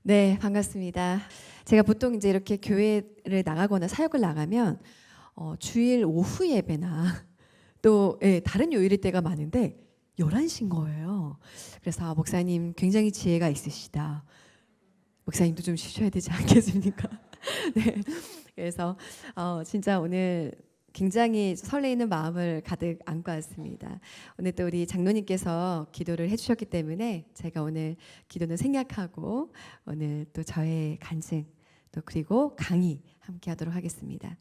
네, 반갑습니다. 제가 보통 이제 이렇게 교회를 나가거나 사역을 나가면 주일 오후 예배나 또 다른 요일일 때가 많은데 11시인 거예요. 그래서 목사님 굉장히 지혜가 있으시다. 목사님도 좀 쉬셔야 되지 않겠습니까? 네. 그래서 진짜 오늘 굉장히 설레이는 마음을 가득 안고 왔습니다. 오늘 또 우리 장로님께서 기도를 해주셨기 때문에 제가 오늘 기도는 생략하고 오늘 또 저의 간증 또 그리고 강의 함께 하도록 하겠습니다.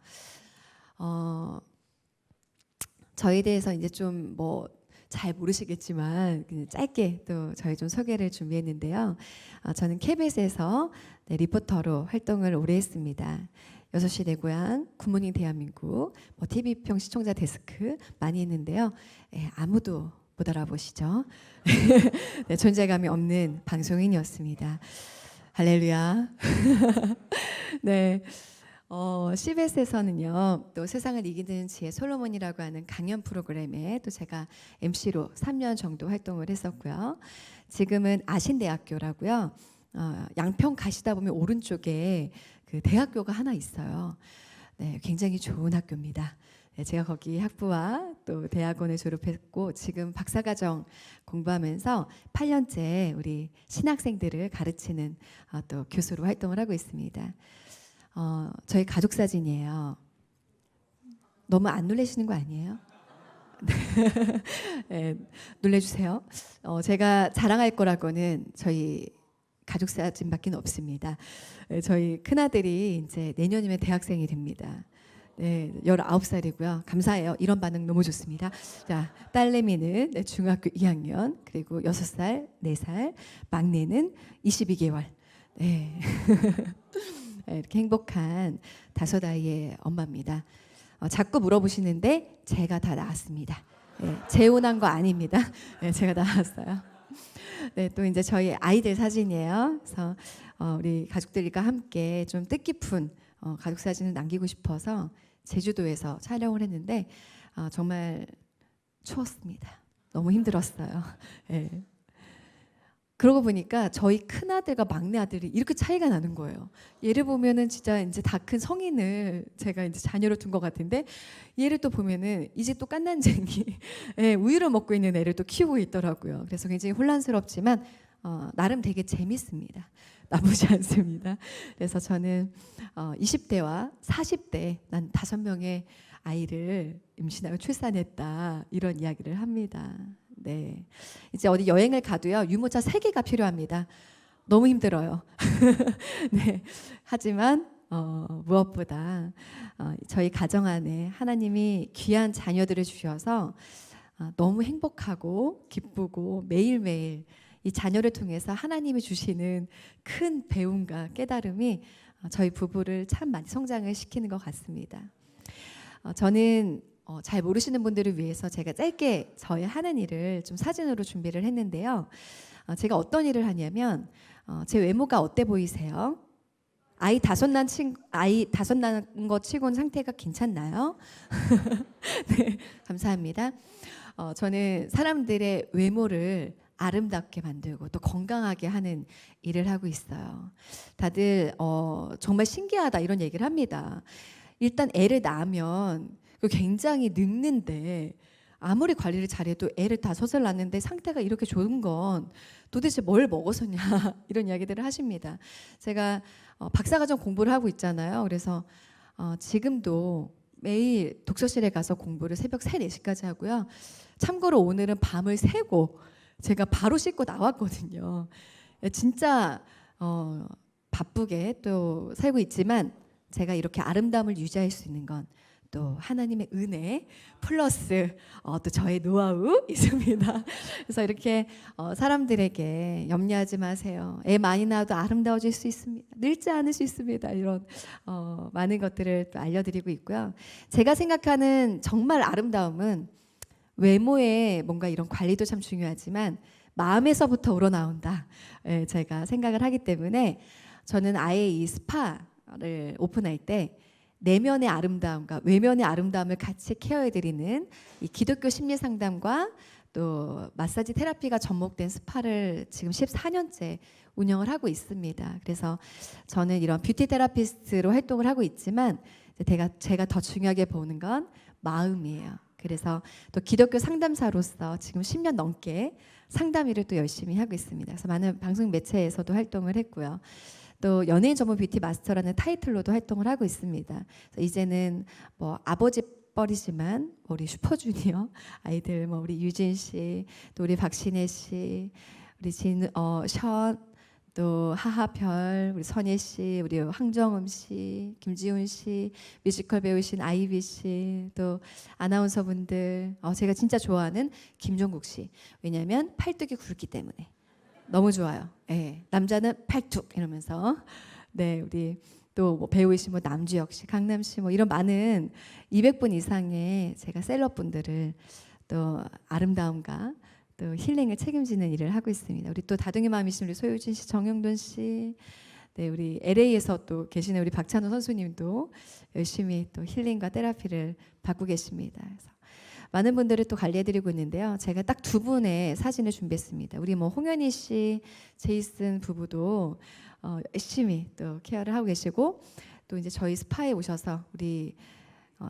저에 대해서 이제 좀 잘 모르시겠지만 그냥 짧게 또 저희 좀 소개를 준비했는데요. 저는 KBS에서 리포터로 활동을 오래 했습니다. 6시 내 고향, 굿모닝 대한민국, TV평 시청자 데스크 많이 했는데요. 아무도 못 알아보시죠? 네, 존재감이 없는 방송인이었습니다. 할렐루야. 네. CBS에서는요, 또 세상을 이기는 지혜 솔로몬이라고 하는 강연 프로그램에 또 제가 MC로 3년 정도 활동을 했었고요. 지금은 아신대학교라고요. 양평 가시다 보면 오른쪽에 그 대학교가 하나 있어요. 네, 굉장히 좋은 학교입니다. 네, 제가 거기 학부와 또 대학원을 졸업했고 지금 박사과정 공부하면서 8년째 우리 신학생들을 가르치는 또 교수로 활동을 하고 있습니다. 저희 가족 사진이에요. 너무 안 놀라시는 거 아니에요? 네, 놀래주세요. 제가 자랑할 거라고는 저희 가족 사진밖에 없습니다. 저희 큰아들이 이제 내년이면 대학생이 됩니다. 네, 19살이고요. 감사해요. 이런 반응 너무 좋습니다. 자, 딸내미는 중학교 2학년, 그리고 6살, 4살, 막내는 22개월. 네. 이렇게 행복한 5아이의 엄마입니다. 자꾸 물어보시는데 제가 다 낳았습니다. 네, 재혼한 거 아닙니다. 네, 제가 낳았어요. 네, 또 이제 저희 아이들 사진이에요. 그래서 우리 가족들과 함께 좀 뜻깊은 가족 사진을 남기고 싶어서 제주도에서 촬영을 했는데 정말 추웠습니다. 너무 힘들었어요. 네. 그러고 보니까 저희 큰 아들과 막내 아들이 이렇게 차이가 나는 거예요. 얘를 보면은 진짜 이제 다 큰 성인을 제가 이제 자녀로 둔 것 같은데 얘를 또 보면은 이제 또 깐난쟁이 우유를 먹고 있는 애를 또 키우고 있더라고요. 그래서 굉장히 혼란스럽지만 나름 되게 재밌습니다. 나쁘지 않습니다. 그래서 저는 20대와 40대 난 5명의 아이를 임신하고 출산했다 이런 이야기를 합니다. 네, 이제 어디 여행을 가도요 유모차 3개가 필요합니다. 너무 힘들어요. 네, 하지만 무엇보다 저희 가정 안에 하나님이 귀한 자녀들을 주셔서 너무 행복하고 기쁘고 매일매일 이 자녀를 통해서 하나님이 주시는 큰 배움과 깨달음이 저희 부부를 참 많이 성장을 시키는 것 같습니다. 저는 잘 모르시는 분들을 위해서 제가 짧게 저의 하는 일을 좀 사진으로 준비를 했는데요. 제가 어떤 일을 하냐면 제 외모가 어때 보이세요? 아이 다섯 낳은 거 치고는 상태가 괜찮나요? 네, 감사합니다. 저는 사람들의 외모를 아름답게 만들고 또 건강하게 하는 일을 하고 있어요. 다들 정말 신기하다 이런 얘기를 합니다. 일단 애를 낳으면 굉장히 늙는데 아무리 관리를 잘해도 애를 5을 낳는데 상태가 이렇게 좋은 건 도대체 뭘 먹어서냐 이런 이야기들을 하십니다. 제가 박사과정 공부를 하고 있잖아요. 그래서 지금도 매일 독서실에 가서 공부를 새벽 3, 4시까지 하고요. 참고로 오늘은 밤을 새고 제가 바로 씻고 나왔거든요. 진짜 바쁘게 또 살고 있지만 제가 이렇게 아름다움을 유지할 수 있는 건 또 하나님의 은혜 플러스 또 저의 노하우 있습니다. 그래서 이렇게 사람들에게 염려하지 마세요. 애 많이 낳아도 아름다워질 수 있습니다. 늙지 않을 수 있습니다. 이런 많은 것들을 또 알려드리고 있고요. 제가 생각하는 정말 아름다움은 외모에 뭔가 이런 관리도 참 중요하지만 마음에서부터 우러나온다. 제가 생각을 하기 때문에 저는 아예 이 스파를 오픈할 때 내면의 아름다움과 외면의 아름다움을 같이 케어해드리는 이 기독교 심리 상담과 또 마사지 테라피가 접목된 스파를 지금 14년째 운영을 하고 있습니다. 그래서 저는 이런 뷰티 테라피스트로 활동을 하고 있지만 제가 더 중요하게 보는 건 마음이에요. 그래서 또 기독교 상담사로서 지금 10년 넘게 상담 일을 또 열심히 하고 있습니다. 그래서 많은 방송 매체에서도 활동을 했고요. 또 연예인 전문 뷰티 마스터라는 타이틀로도 활동을 하고 있습니다. 그래서 이제는 뭐 아버지 뻘이지만 우리 슈퍼주니어 아이들 뭐 우리 유진 씨, 또 우리 박신혜 씨, 우리 션, 또 하하별, 우리 선예 씨, 우리 황정음 씨, 김지훈 씨, 뮤지컬 배우신 아이비 씨, 또 아나운서 분들, 제가 진짜 좋아하는 김종국 씨. 왜냐하면 팔뚝이 굵기 때문에 너무 좋아요. 네, 남자는 팔뚝 이러면서 네 우리 또 뭐 배우이신 뭐 남주혁 씨, 강남 씨 뭐 이런 많은 200분 이상의 제가 셀럽분들을 또 아름다움과 또 힐링을 책임지는 일을 하고 있습니다. 우리 또 다둥이 마음이신 우리 소유진 씨, 정영돈 씨, 네 우리 LA에서 또 계시는 우리 박찬호 선수님도 열심히 또 힐링과 테라피를 받고 계십니다. 그래서 많은 분들을 또 관리해드리고 있는데요. 제가 딱 두 분의 사진을 준비했습니다. 우리 뭐 홍현희 씨, 제이슨 부부도 열심히 또 케어를 하고 계시고 또 이제 저희 스파에 오셔서 우리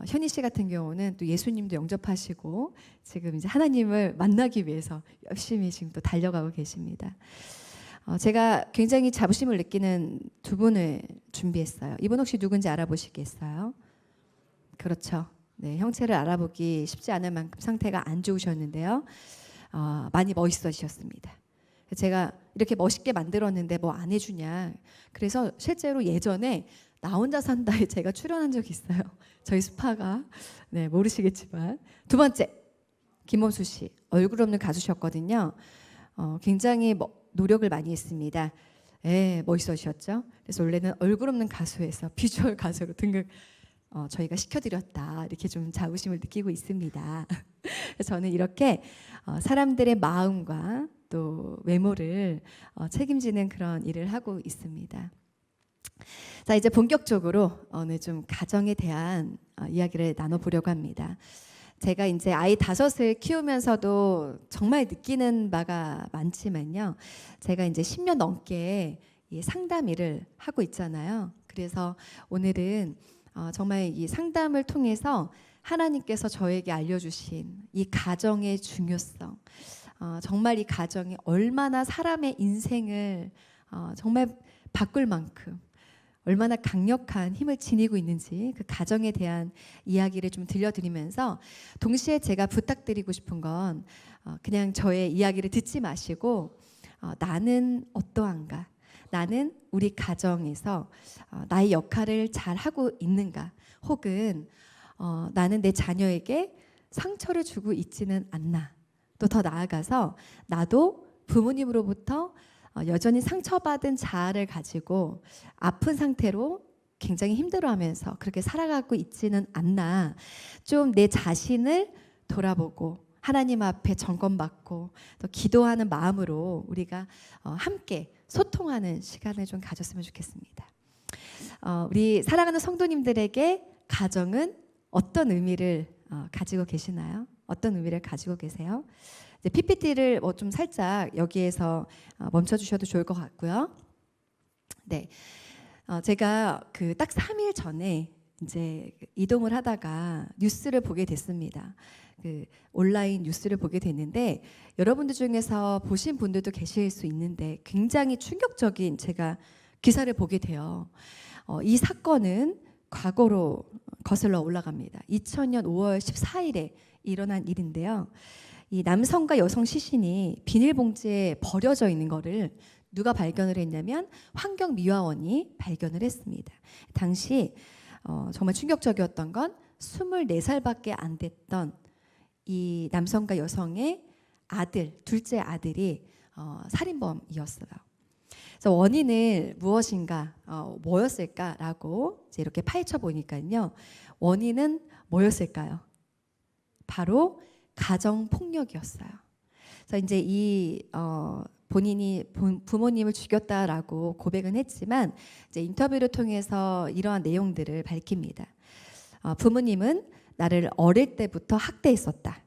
현희 씨 같은 경우는 또 예수님도 영접하시고 지금 이제 하나님을 만나기 위해서 열심히 지금 또 달려가고 계십니다. 제가 굉장히 자부심을 느끼는 두 분을 준비했어요. 이분 혹시 누군지 알아보시겠어요? 그렇죠. 네, 형체를 알아보기 쉽지 않을 만큼 상태가 안 좋으셨는데요. 많이 멋있어지셨습니다. 제가 이렇게 멋있게 만들었는데 뭐 안 해주냐. 그래서 실제로 예전에 나 혼자 산다에 제가 출연한 적이 있어요. 저희 스파가. 네, 모르시겠지만. 두 번째, 김범수 씨. 얼굴 없는 가수셨거든요. 굉장히 노력을 많이 했습니다. 네, 멋있어지셨죠. 그래서 원래는 얼굴 없는 가수에서 비주얼 가수로 등극 저희가 시켜드렸다 이렇게 좀 자부심을 느끼고 있습니다. 저는 이렇게 사람들의 마음과 또 외모를 책임지는 그런 일을 하고 있습니다. 자 이제 본격적으로 오늘 좀 가정에 대한 이야기를 나눠보려고 합니다. 제가 이제 아이 5을 키우면서도 정말 느끼는 바가 많지만요. 제가 이제 10년 넘게 이 상담 일을 하고 있잖아요. 그래서 오늘은 정말 이 상담을 통해서 하나님께서 저에게 알려주신 이 가정의 중요성, 정말 이 가정이 얼마나 사람의 인생을 정말 바꿀 만큼 얼마나 강력한 힘을 지니고 있는지 그 가정에 대한 이야기를 좀 들려드리면서 동시에 제가 부탁드리고 싶은 건 그냥 저의 이야기를 듣지 마시고 나는 어떠한가? 나는 우리 가정에서 나의 역할을 잘 하고 있는가? 혹은 나는 내 자녀에게 상처를 주고 있지는 않나? 또 더 나아가서 나도 부모님으로부터 여전히 상처받은 자아를 가지고 아픈 상태로 굉장히 힘들어하면서 그렇게 살아가고 있지는 않나? 좀 내 자신을 돌아보고 하나님 앞에 점검받고 또 기도하는 마음으로 우리가 함께 소통하는 시간을 좀 가졌으면 좋겠습니다. 우리 사랑하는 성도님들에게 가정은 어떤 의미를 가지고 계시나요? 어떤 의미를 가지고 계세요? 이제 PPT를 좀 살짝 여기에서 멈춰주셔도 좋을 것 같고요. 네, 제가 그 딱 3일 전에 이제 이동을 하다가 뉴스를 보게 됐습니다. 그 온라인 뉴스를 보게 됐는데 여러분들 중에서 보신 분들도 계실 수 있는데 굉장히 충격적인 제가 기사를 보게 돼요. 이 사건은 과거로 거슬러 올라갑니다. 2000년 5월 14일에 일어난 일인데요. 이 남성과 여성 시신이 비닐봉지에 버려져 있는 거를 누가 발견을 했냐면 환경미화원이 발견을 했습니다. 당시 정말 충격적이었던 건 24살밖에 안 됐던 이 남성과 여성의 아들, 둘째 아들이 살인범이었어요. 그래서 원인을 무엇인가, 뭐였을까라고 이제 이렇게 파헤쳐 보니까요. 원인은 뭐였을까요? 바로 가정 폭력이었어요. 그래서 이제 이 본인이 부모님을 죽였다라고 고백은 했지만 이제 인터뷰를 통해서 이러한 내용들을 밝힙니다. 부모님은 나를 어릴 때부터 학대했었다.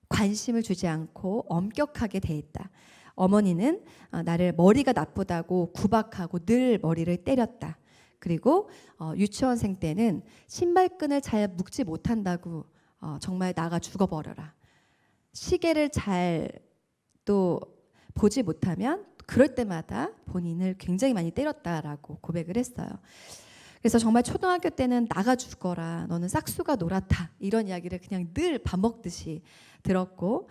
관심을 주지 않고 엄격하게 대했다. 어머니는 나를 머리가 나쁘다고 구박하고 늘 머리를 때렸다. 그리고 유치원생 때는 신발끈을 잘 묶지 못한다고 정말 나가 죽어버려라. 시계를 잘 또 보지 못하면 그럴 때마다 본인을 굉장히 많이 때렸다라고 고백을 했어요. 그래서 정말 초등학교 때는 나가 죽어라, 너는 싹수가 노랗다, 이런 이야기를 그냥 늘 밥 먹듯이 들었고,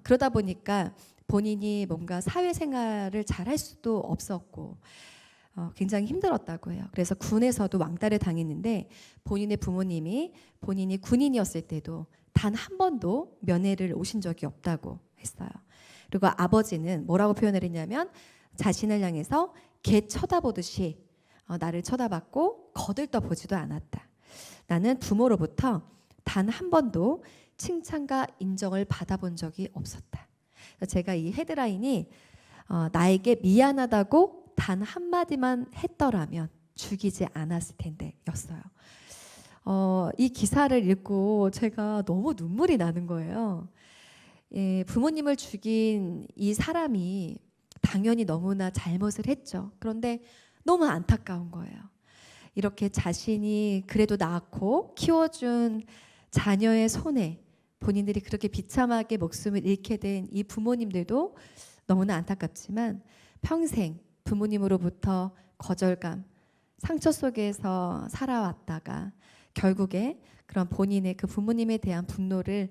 그러다 보니까 본인이 뭔가 사회생활을 잘 할 수도 없었고 굉장히 힘들었다고 해요. 그래서 군에서도 왕따를 당했는데 본인의 부모님이 본인이 군인이었을 때도 단 한 번도 면회를 오신 적이 없다고 했어요. 그리고 아버지는 뭐라고 표현을 했냐면 자신을 향해서 개 쳐다보듯이 나를 쳐다봤고 거들떠보지도 않았다. 나는 부모로부터 단 한 번도 칭찬과 인정을 받아본 적이 없었다. 제가 이 헤드라인이 나에게 미안하다고 단 한마디만 했더라면 죽이지 않았을 텐데 였어요. 이 기사를 읽고 제가 너무 눈물이 나는 거예요. 부모님을 죽인 이 사람이 당연히 너무나 잘못을 했죠. 그런데 너무 안타까운 거예요. 이렇게 자신이 그래도 낳고 키워준 자녀의 손에 본인들이 그렇게 비참하게 목숨을 잃게 된 이 부모님들도 너무나 안타깝지만 평생 부모님으로부터 거절감, 상처 속에서 살아왔다가 결국에 그런 본인의 그 부모님에 대한 분노를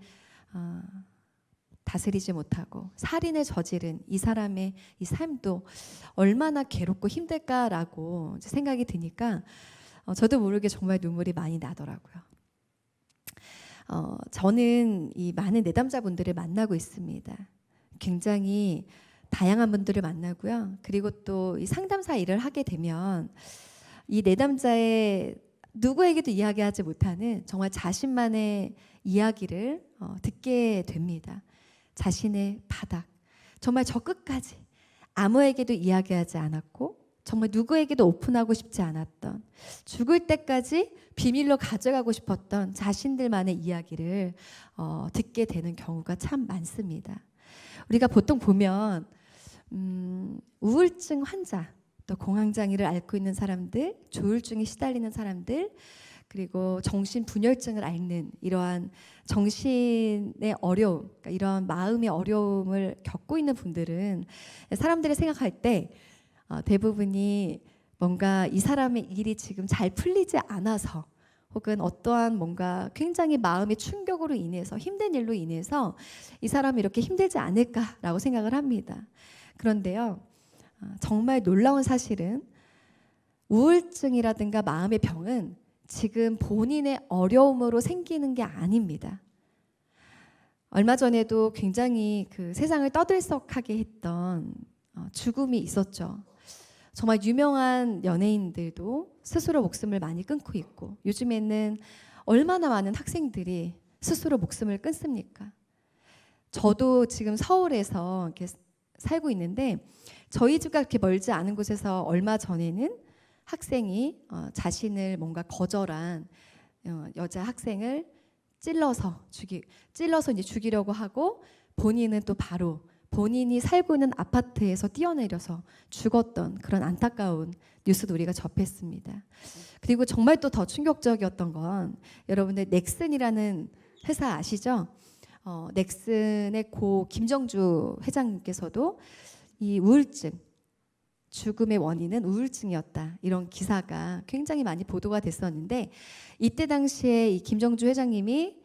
다스리지 못하고 살인을 저지른 이 사람의 이 삶도 얼마나 괴롭고 힘들까라고 생각이 드니까 저도 모르게 정말 눈물이 많이 나더라고요. 저는 이 많은 내담자분들을 만나고 있습니다. 굉장히 다양한 분들을 만나고요. 그리고 또 이 상담사 일을 하게 되면 이 내담자의 누구에게도 이야기하지 못하는 정말 자신만의 이야기를 듣게 됩니다. 자신의 바닥, 정말 저 끝까지 아무에게도 이야기하지 않았고 정말 누구에게도 오픈하고 싶지 않았던, 죽을 때까지 비밀로 가져가고 싶었던 자신들만의 이야기를 듣게 되는 경우가 참 많습니다. 우리가 보통 보면 우울증 환자, 또 공황장애를 앓고 있는 사람들, 조울증에 시달리는 사람들, 그리고 정신분열증을 앓는 이러한 정신의 어려움, 그러니까 이런 마음의 어려움을 겪고 있는 분들은 사람들이 생각할 때 대부분이 뭔가 이 사람의 일이 지금 잘 풀리지 않아서 혹은 어떠한 뭔가 굉장히 마음의 충격으로 인해서 힘든 일로 인해서 이 사람이 이렇게 힘들지 않을까라고 생각을 합니다. 그런데요, 정말 놀라운 사실은 우울증이라든가 마음의 병은 지금 본인의 어려움으로 생기는 게 아닙니다. 얼마 전에도 굉장히 그 세상을 떠들썩하게 했던 죽음이 있었죠. 정말 유명한 연예인들도 스스로 목숨을 많이 끊고 있고, 요즘에는 얼마나 많은 학생들이 스스로 목숨을 끊습니까? 저도 지금 서울에서 이렇게 살고 있는데 저희 집과 그렇게 멀지 않은 곳에서 얼마 전에는 학생이 자신을 뭔가 거절한 여자 학생을 찔러서 이제 죽이려고 하고, 본인은 또 바로 본인이 살고 있는 아파트에서 뛰어내려서 죽었던 그런 안타까운 뉴스도 우리가 접했습니다. 그리고 정말 또 더 충격적이었던 건 여러분들 넥슨이라는 회사 아시죠? 넥슨의 고 김정주 회장님께서도 이 우울증, 죽음의 원인은 우울증이었다, 이런 기사가 굉장히 많이 보도가 됐었는데, 이때 당시에 이 김정주 회장님이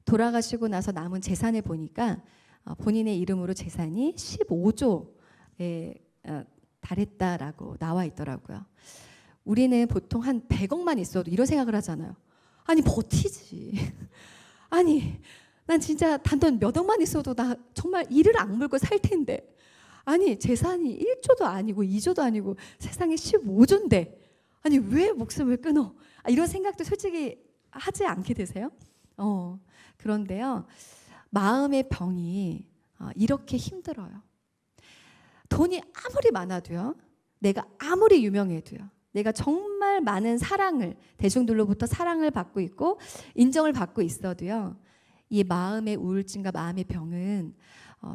돌아가시고 나서 남은 재산을 보니까 본인의 이름으로 재산이 15조에 달했다라고 나와 있더라고요. 우리는 보통 한 100억만 있어도 이런 생각을 하잖아요. 아니 버티지. 아니 난 진짜 단돈 몇 억만 있어도 나 정말 이를 악물고 살 텐데, 아니 재산이 1조도 아니고 2조도 아니고 세상에 15조인데 아니 왜 목숨을 끊어? 이런 생각도 솔직히 하지 않게 되세요? 그런데요, 마음의 병이 이렇게 힘들어요. 돈이 아무리 많아도요, 내가 아무리 유명해도요, 내가 정말 많은 사랑을, 대중들로부터 사랑을 받고 있고 인정을 받고 있어도요, 이 마음의 우울증과 마음의 병은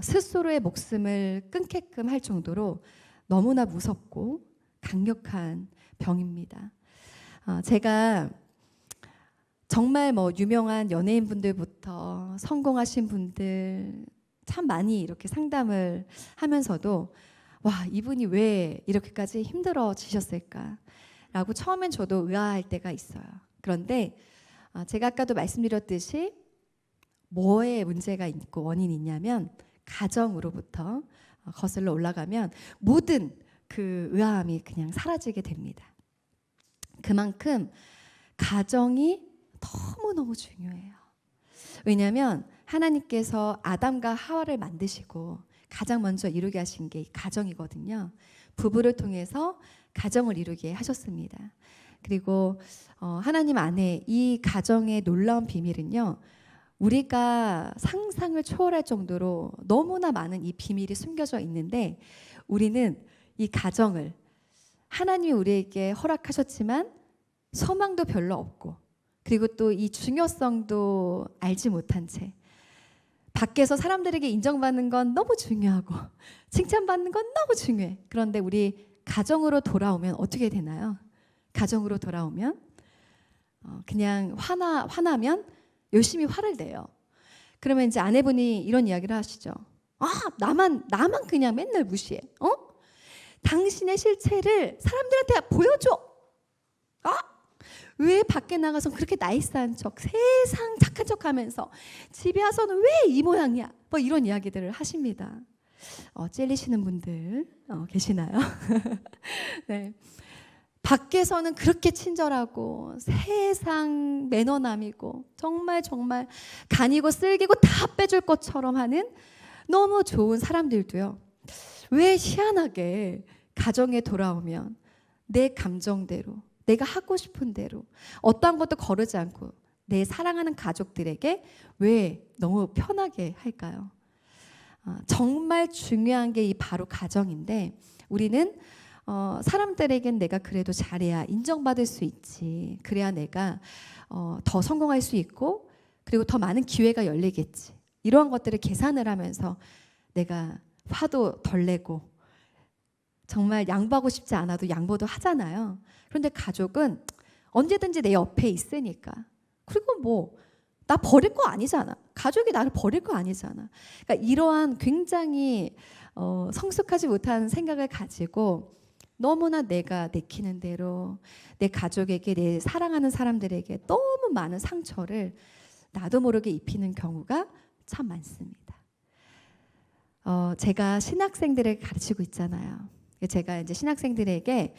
스스로의 목숨을 끊게끔 할 정도로 너무나 무섭고 강력한 병입니다. 제가 정말 유명한 연예인분들부터 성공하신 분들 참 많이 이렇게 상담을 하면서도 와, 이분이 왜 이렇게까지 힘들어지셨을까라고 처음엔 저도 의아할 때가 있어요. 그런데 제가 아까도 말씀드렸듯이 뭐에 문제가 있고 원인이 있냐면 가정으로부터 거슬러 올라가면 모든 그 의아함이 그냥 사라지게 됩니다. 그만큼 가정이 너무너무 중요해요. 왜냐하면 하나님께서 아담과 하와를 만드시고 가장 먼저 이루게 하신 게 가정이거든요. 부부를 통해서 가정을 이루게 하셨습니다. 그리고 하나님 안에 이 가정의 놀라운 비밀은요, 우리가 상상을 초월할 정도로 너무나 많은 이 비밀이 숨겨져 있는데, 우리는 이 가정을 하나님이 우리에게 허락하셨지만 소망도 별로 없고, 그리고 또 이 중요성도 알지 못한 채 밖에서 사람들에게 인정받는 건 너무 중요하고 칭찬받는 건 너무 중요해. 그런데 우리 가정으로 돌아오면 어떻게 되나요? 가정으로 돌아오면 그냥 화나면 열심히 화를 내요. 그러면 이제 아내분이 이런 이야기를 하시죠. 나만 그냥 맨날 무시해. 당신의 실체를 사람들한테 보여줘. 왜 밖에 나가서 그렇게 나이스한 척, 세상 착한 척하면서 집에 와서는 왜 이 모양이야? 이런 이야기들을 하십니다. 찔리시는 분들 계시나요? 네. 밖에서는 그렇게 친절하고 세상 매너남이고 정말 간이고 쓸기고 다 빼줄 것처럼 하는 너무 좋은 사람들도요, 왜 희한하게 가정에 돌아오면 내 감정대로, 내가 하고 싶은 대로 어떠한 것도 거르지 않고 내 사랑하는 가족들에게 왜 너무 편하게 할까요? 정말 중요한 게 이 바로 가정인데, 우리는 사람들에겐 내가 그래도 잘해야 인정받을 수 있지, 그래야 내가 더 성공할 수 있고 그리고 더 많은 기회가 열리겠지, 이러한 것들을 계산을 하면서 내가 화도 덜 내고 정말 양보하고 싶지 않아도 양보도 하잖아요. 그런데 가족은 언제든지 내 옆에 있으니까, 그리고 나 버릴 거 아니잖아. 가족이 나를 버릴 거 아니잖아. 그러니까 이러한 굉장히 성숙하지 못한 생각을 가지고 너무나 내가 내키는 대로 내 가족에게, 내 사랑하는 사람들에게 너무 많은 상처를 나도 모르게 입히는 경우가 참 많습니다. 제가 신학생들을 가르치고 있잖아요. 제가 이제 신학생들에게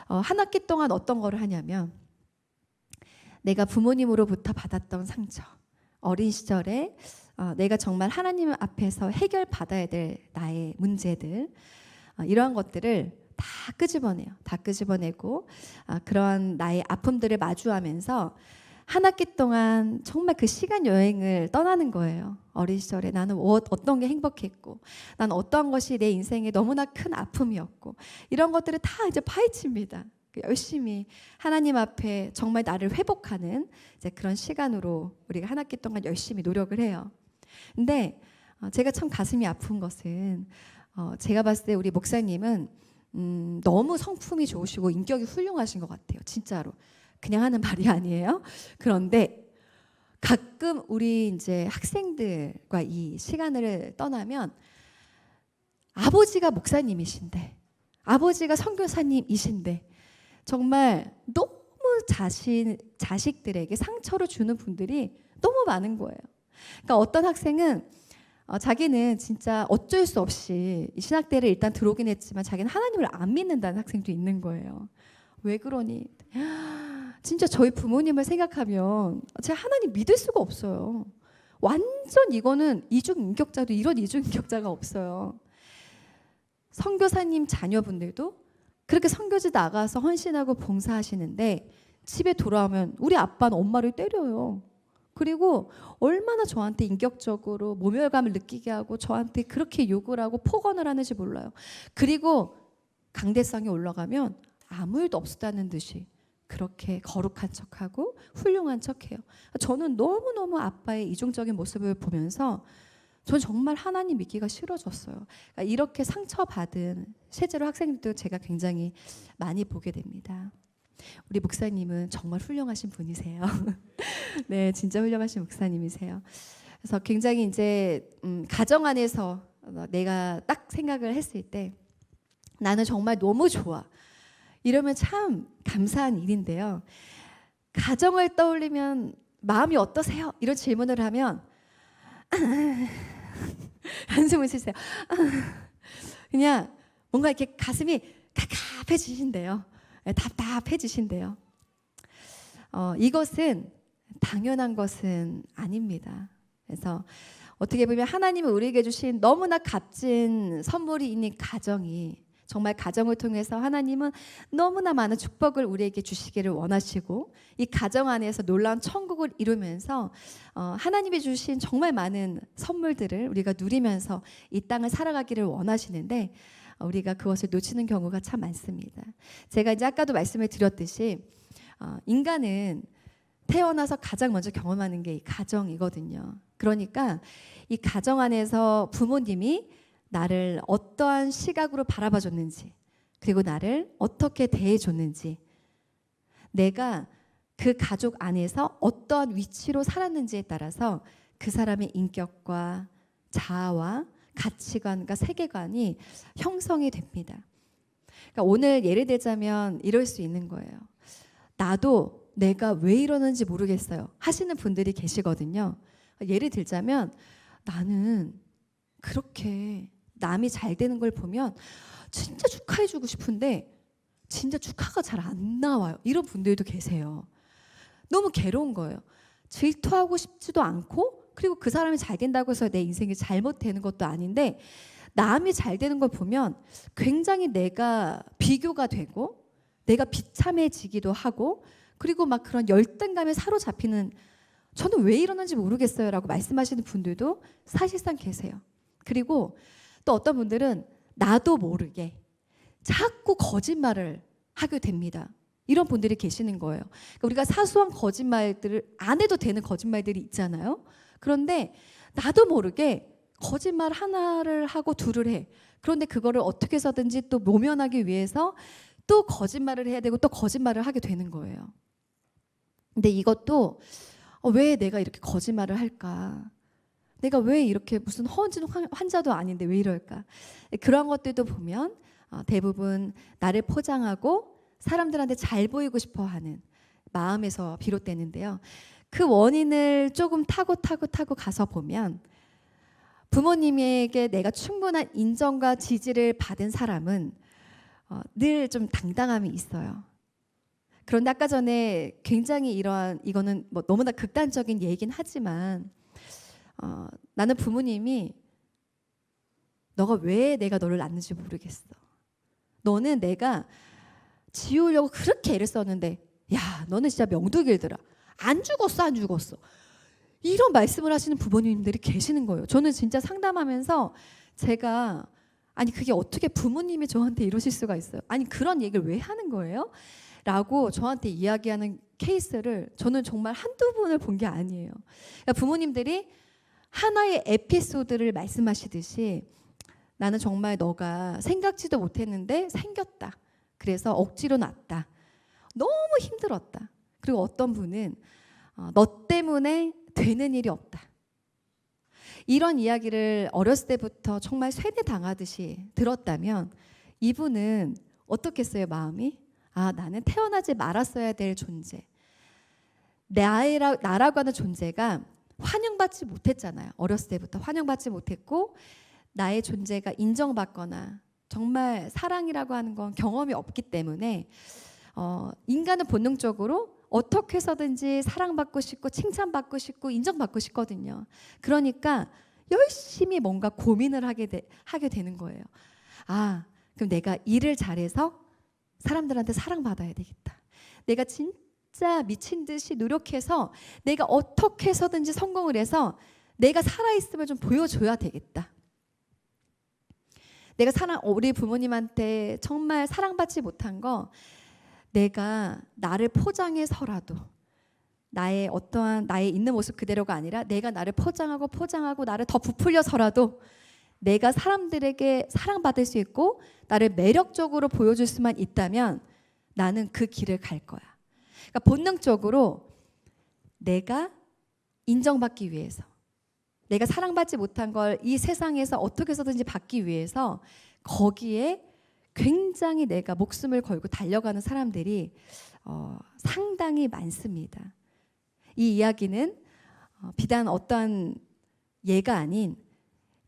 한 학기 동안 어떤 거를 하냐면, 내가 부모님으로부터 받았던 상처, 어린 시절에 내가 정말 하나님 앞에서 해결받아야 될 나의 문제들, 이러한 것들을 다 끄집어내요. 다 끄집어내고 그러한 나의 아픔들을 마주하면서 한 학기 동안 정말 그 시간 여행을 떠나는 거예요. 어린 시절에 나는 어떤 게 행복했고, 난 어떠한 것이 내 인생에 너무나 큰 아픔이었고, 이런 것들을 다 이제 파헤칩니다. 열심히 하나님 앞에 정말 나를 회복하는 이제 그런 시간으로 우리가 한 학기 동안 열심히 노력을 해요. 근데 제가 참 가슴이 아픈 것은, 제가 봤을 때 우리 목사님은 너무 성품이 좋으시고 인격이 훌륭하신 것 같아요. 진짜로. 그냥 하는 말이 아니에요. 그런데 가끔 우리 이제 학생들과 이 시간을 떠나면 아버지가 목사님이신데, 아버지가 선교사님이신데 정말 너무 자식들에게 상처를 주는 분들이 너무 많은 거예요. 그러니까 어떤 학생은 자기는 진짜 어쩔 수 없이 이 신학대를 일단 들어오긴 했지만 자기는 하나님을 안 믿는다는 학생도 있는 거예요. 왜 그러니? 진짜 저희 부모님을 생각하면 제가 하나님 믿을 수가 없어요. 완전 이거는 이중인격자도 이런 이중인격자가 없어요. 선교사님 자녀분들도 그렇게 선교지 나가서 헌신하고 봉사하시는데 집에 돌아오면 우리 아빠는 엄마를 때려요. 그리고 얼마나 저한테 인격적으로 모멸감을 느끼게 하고 저한테 그렇게 욕을 하고 폭언을 하는지 몰라요. 그리고 강대상에 올라가면 아무 일도 없었다는 듯이 그렇게 거룩한 척하고 훌륭한 척해요. 저는 너무너무 아빠의 이중적인 모습을 보면서 전 정말 하나님 믿기가 싫어졌어요. 그러니까 이렇게 상처받은 실제로 학생들도 제가 굉장히 많이 보게 됩니다. 우리 목사님은 정말 훌륭하신 분이세요. 네, 진짜 훌륭하신 목사님이세요. 그래서 굉장히 이제 가정 안에서 내가 딱 생각을 했을 때 나는 정말 너무 좋아. 이러면 참 감사한 일인데요. 가정을 떠올리면 마음이 어떠세요? 이런 질문을 하면 한숨을 쉬세요. 그냥 뭔가 이렇게 가슴이 갑갑해지신대요. 답답해지신대요. 이것은 당연한 것은 아닙니다. 그래서 어떻게 보면 하나님이 우리에게 주신 너무나 값진 선물이 있는 가정이 정말 가정을 통해서 하나님은 너무나 많은 축복을 우리에게 주시기를 원하시고 이 가정 안에서 놀라운 천국을 이루면서 하나님이 주신 정말 많은 선물들을 우리가 누리면서 이 땅을 살아가기를 원하시는데 우리가 그것을 놓치는 경우가 참 많습니다. 제가 이제 아까도 말씀을 드렸듯이 인간은 태어나서 가장 먼저 경험하는 게 이 가정이거든요. 그러니까 이 가정 안에서 부모님이 나를 어떠한 시각으로 바라봐 줬는지, 그리고 나를 어떻게 대해 줬는지, 내가 그 가족 안에서 어떠한 위치로 살았는지에 따라서 그 사람의 인격과 자아와 가치관과 세계관이 형성이 됩니다. 그러니까 오늘 예를 들자면 이럴 수 있는 거예요. 나도 내가 왜 이러는지 모르겠어요 하시는 분들이 계시거든요. 예를 들자면 나는 그렇게 남이 잘 되는 걸 보면 진짜 축하해주고 싶은데 진짜 축하가 잘 안 나와요. 이런 분들도 계세요. 너무 괴로운 거예요. 질투하고 싶지도 않고 그리고 그 사람이 잘 된다고 해서 내 인생이 잘못되는 것도 아닌데 남이 잘 되는 걸 보면 굉장히 내가 비교가 되고 내가 비참해지기도 하고 그리고 막 그런 열등감에 사로잡히는 저는 왜 이러는지 모르겠어요 라고 말씀하시는 분들도 사실상 계세요. 그리고 또 어떤 분들은 나도 모르게 자꾸 거짓말을 하게 됩니다. 이런 분들이 계시는 거예요. 그러니까 우리가 사소한 거짓말들을 안 해도 되는 거짓말들이 있잖아요. 그런데 나도 모르게 거짓말 하나를 하고 둘을 해. 그런데 그거를 어떻게 해서든지 또 모면하기 위해서 또 거짓말을 해야 되고 또 거짓말을 하게 되는 거예요. 근데 이것도 왜 내가 이렇게 거짓말을 할까? 내가 왜 이렇게 무슨 허언진 환자도 아닌데 왜 이럴까? 그런 것들도 보면 대부분 나를 포장하고 사람들한테 잘 보이고 싶어 하는 마음에서 비롯되는데요. 그 원인을 조금 타고 가서 보면 부모님에게 내가 충분한 인정과 지지를 받은 사람은 늘 좀 당당함이 있어요. 그런데 아까 전에 굉장히 이거는 뭐 너무나 극단적인 얘기긴 하지만 나는 부모님이 너가 왜 내가 너를 낳는지 모르겠어. 너는 내가 지우려고 그렇게 애를 썼는데 야 너는 진짜 명두길더라. 안 죽었어. 이런 말씀을 하시는 부모님들이 계시는 거예요. 저는 진짜 상담하면서 제가 아니 그게 어떻게 부모님이 저한테 이러실 수가 있어요. 아니 그런 얘기를 왜 하는 거예요? 라고 저한테 이야기하는 케이스를 저는 정말 한두 번을 본 게 아니에요. 그러니까 부모님들이 하나의 에피소드를 말씀하시듯이 나는 정말 너가 생각지도 못했는데 생겼다. 그래서 억지로 낳았다. 너무 힘들었다. 그리고 어떤 분은 너 때문에 되는 일이 없다. 이런 이야기를 어렸을 때부터 정말 세뇌당하듯이 들었다면 이분은 어떻겠어요, 마음이? 아, 나는 태어나지 말았어야 될 존재. 나라고 하는 존재가 환영받지 못했잖아요. 어렸을 때부터 환영받지 못했고 나의 존재가 인정받거나 정말 사랑이라고 하는 건 경험이 없기 때문에 인간은 본능적으로 어떻게 해서든지 사랑받고 싶고 칭찬받고 싶고 인정받고 싶거든요. 그러니까 열심히 뭔가 고민을 하게 되는 거예요. 아, 그럼 내가 일을 잘해서 사람들한테 사랑받아야 되겠다. 내가 진짜 미친 듯이 노력해서 내가 어떻게 해서든지 성공을 해서 내가 살아있음을 좀 보여줘야 되겠다. 내가 우리 부모님한테 정말 사랑받지 못한 거 내가 나를 포장해서라도 나의 어떠한 나의 있는 모습 그대로가 아니라 내가 나를 포장하고 나를 더 부풀려서라도 내가 사람들에게 사랑받을 수 있고 나를 매력적으로 보여줄 수만 있다면 나는 그 길을 갈 거야. 그러니까 본능적으로 내가 인정받기 위해서, 내가 사랑받지 못한 걸 이 세상에서 어떻게 해서든지 받기 위해서 거기에 굉장히 내가 목숨을 걸고 달려가는 사람들이 상당히 많습니다. 이 이야기는 비단 어떠한 예가 아닌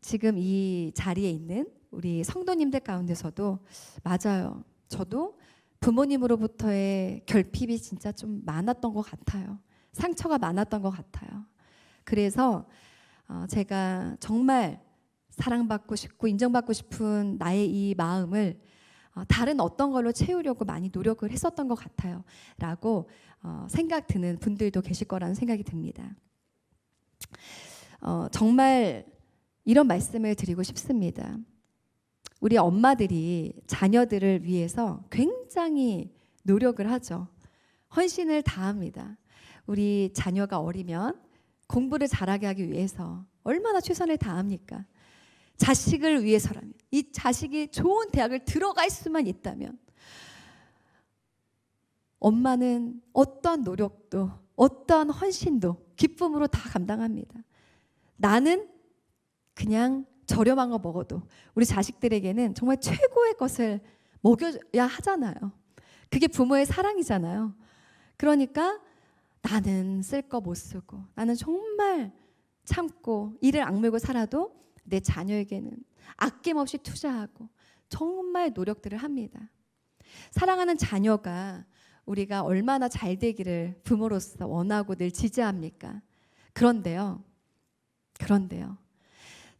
지금 이 자리에 있는 우리 성도님들 가운데서도 맞아요. 저도 부모님으로부터의 결핍이 진짜 좀 많았던 것 같아요. 상처가 많았던 것 같아요. 그래서 제가 정말 사랑받고 싶고 인정받고 싶은 나의 이 마음을 다른 어떤 걸로 채우려고 많이 노력을 했었던 것 같아요. 라고 생각 드는 분들도 계실 거라는 생각이 듭니다. 정말 이런 말씀을 드리고 싶습니다. 우리 엄마들이 자녀들을 위해서 굉장히 노력을 하죠. 헌신을 다합니다. 우리 자녀가 어리면 공부를 잘하게 하기 위해서 얼마나 최선을 다합니까? 자식을 위해서라면, 이 자식이 좋은 대학을 들어갈 수만 있다면 엄마는 어떤 노력도 어떤 헌신도 기쁨으로 다 감당합니다. 나는 그냥 저렴한 거 먹어도 우리 자식들에게는 정말 최고의 것을 먹여야 하잖아요. 그게 부모의 사랑이잖아요. 그러니까 나는 쓸 거 못 쓰고 나는 정말 참고 이를 악물고 살아도 내 자녀에게는 아낌없이 투자하고 정말 노력들을 합니다. 사랑하는 자녀가 우리가 얼마나 잘 되기를 부모로서 원하고 늘 지지합니까? 그런데요.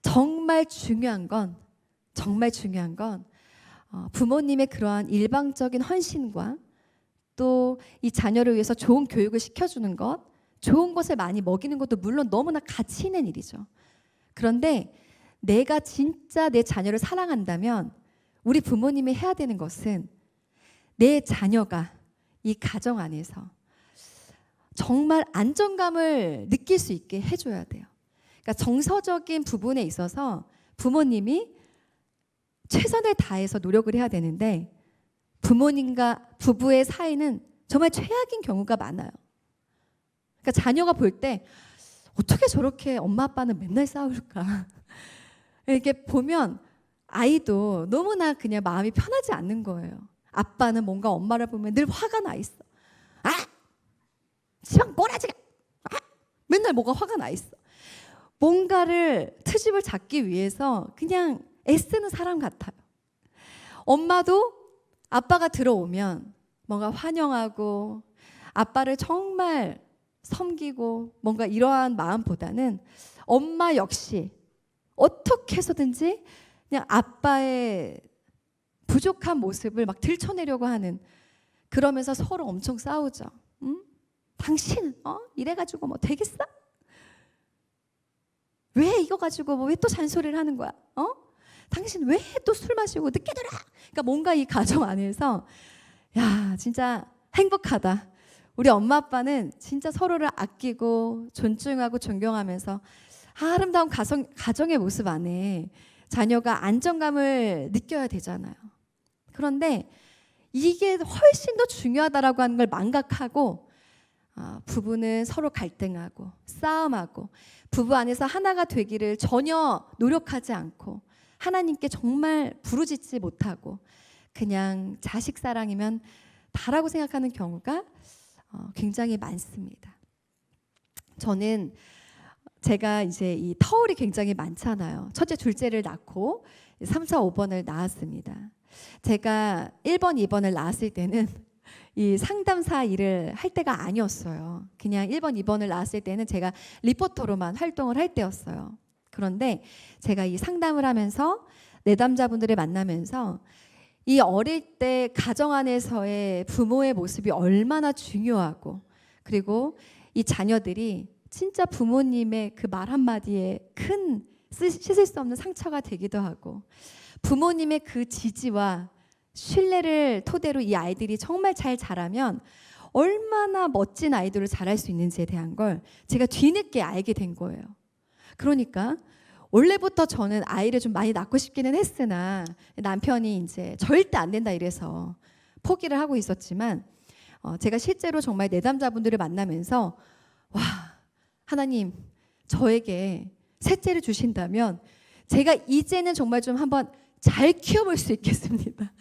정말 중요한 건 부모님의 그러한 일방적인 헌신과 또 이 자녀를 위해서 좋은 교육을 시켜주는 것, 좋은 것을 많이 먹이는 것도 물론 너무나 가치 있는 일이죠. 그런데 내가 진짜 내 자녀를 사랑한다면 우리 부모님이 해야 되는 것은 내 자녀가 이 가정 안에서 정말 안정감을 느낄 수 있게 해줘야 돼요. 그러니까 정서적인 부분에 있어서 부모님이 최선을 다해서 노력을 해야 되는데 부모님과 부부의 사이는 정말 최악인 경우가 많아요. 그러니까 자녀가 볼 때 어떻게 저렇게 엄마 아빠는 맨날 싸울까? 이렇게 보면 아이도 너무나 그냥 마음이 편하지 않는 거예요. 아빠는 뭔가 엄마를 보면 늘 화가 나 있어. 시방 뭐라지? 맨날 뭐가 화가 나 있어. 뭔가를 트집을 잡기 위해서 그냥 애쓰는 사람 같아요. 엄마도 아빠가 들어오면 뭔가 환영하고 아빠를 정말 섬기고 뭔가 이러한 마음보다는 엄마 역시 어떻게 해서든지 그냥 아빠의 부족한 모습을 막 들춰내려고 하는, 그러면서 서로 엄청 싸우죠. 응? 당신은 이래가지고 뭐 되겠어? 왜 이거 가지고 뭐 왜 또 잔소리를 하는 거야? 당신 왜 또 술 마시고 늦게 들어? 그러니까 뭔가 이 가정 안에서 야 진짜 행복하다. 우리 엄마 아빠는 진짜 서로를 아끼고 존중하고 존경하면서 아름다운 가정의 모습 안에 자녀가 안정감을 느껴야 되잖아요. 그런데 이게 훨씬 더 중요하다라고 하는 걸 망각하고 부부는 서로 갈등하고 싸움하고 부부 안에서 하나가 되기를 전혀 노력하지 않고 하나님께 정말 부르짖지 못하고 그냥 자식 사랑이면 다라고 생각하는 경우가 굉장히 많습니다. 저는 제가 이제 이 터울이 굉장히 많잖아요. 첫째, 둘째를 낳고 3, 4, 5번을 낳았습니다. 제가 1번, 2번을 낳았을 때는 이 상담사 일을 할 때가 아니었어요. 그냥 1번, 2번을 낳았을 때는 제가 리포터로만 활동을 할 때였어요. 그런데 제가 이 상담을 하면서 내담자분들을 만나면서 이 어릴 때 가정 안에서의 부모의 모습이 얼마나 중요하고 그리고 이 자녀들이 진짜 부모님의 그 말 한마디에 큰 씻을 수 없는 상처가 되기도 하고 부모님의 그 지지와 신뢰를 토대로 이 아이들이 정말 잘 자라면 얼마나 멋진 아이들을 자랄 수 있는지에 대한 걸 제가 뒤늦게 알게 된 거예요. 그러니까 원래부터 저는 아이를 좀 많이 낳고 싶기는 했으나 남편이 이제 절대 안 된다 이래서 포기를 하고 있었지만 제가 실제로 정말 내담자분들을 만나면서 와, 하나님 저에게 셋째를 주신다면 제가 이제는 정말 좀 한번 잘 키워볼 수 있겠습니다.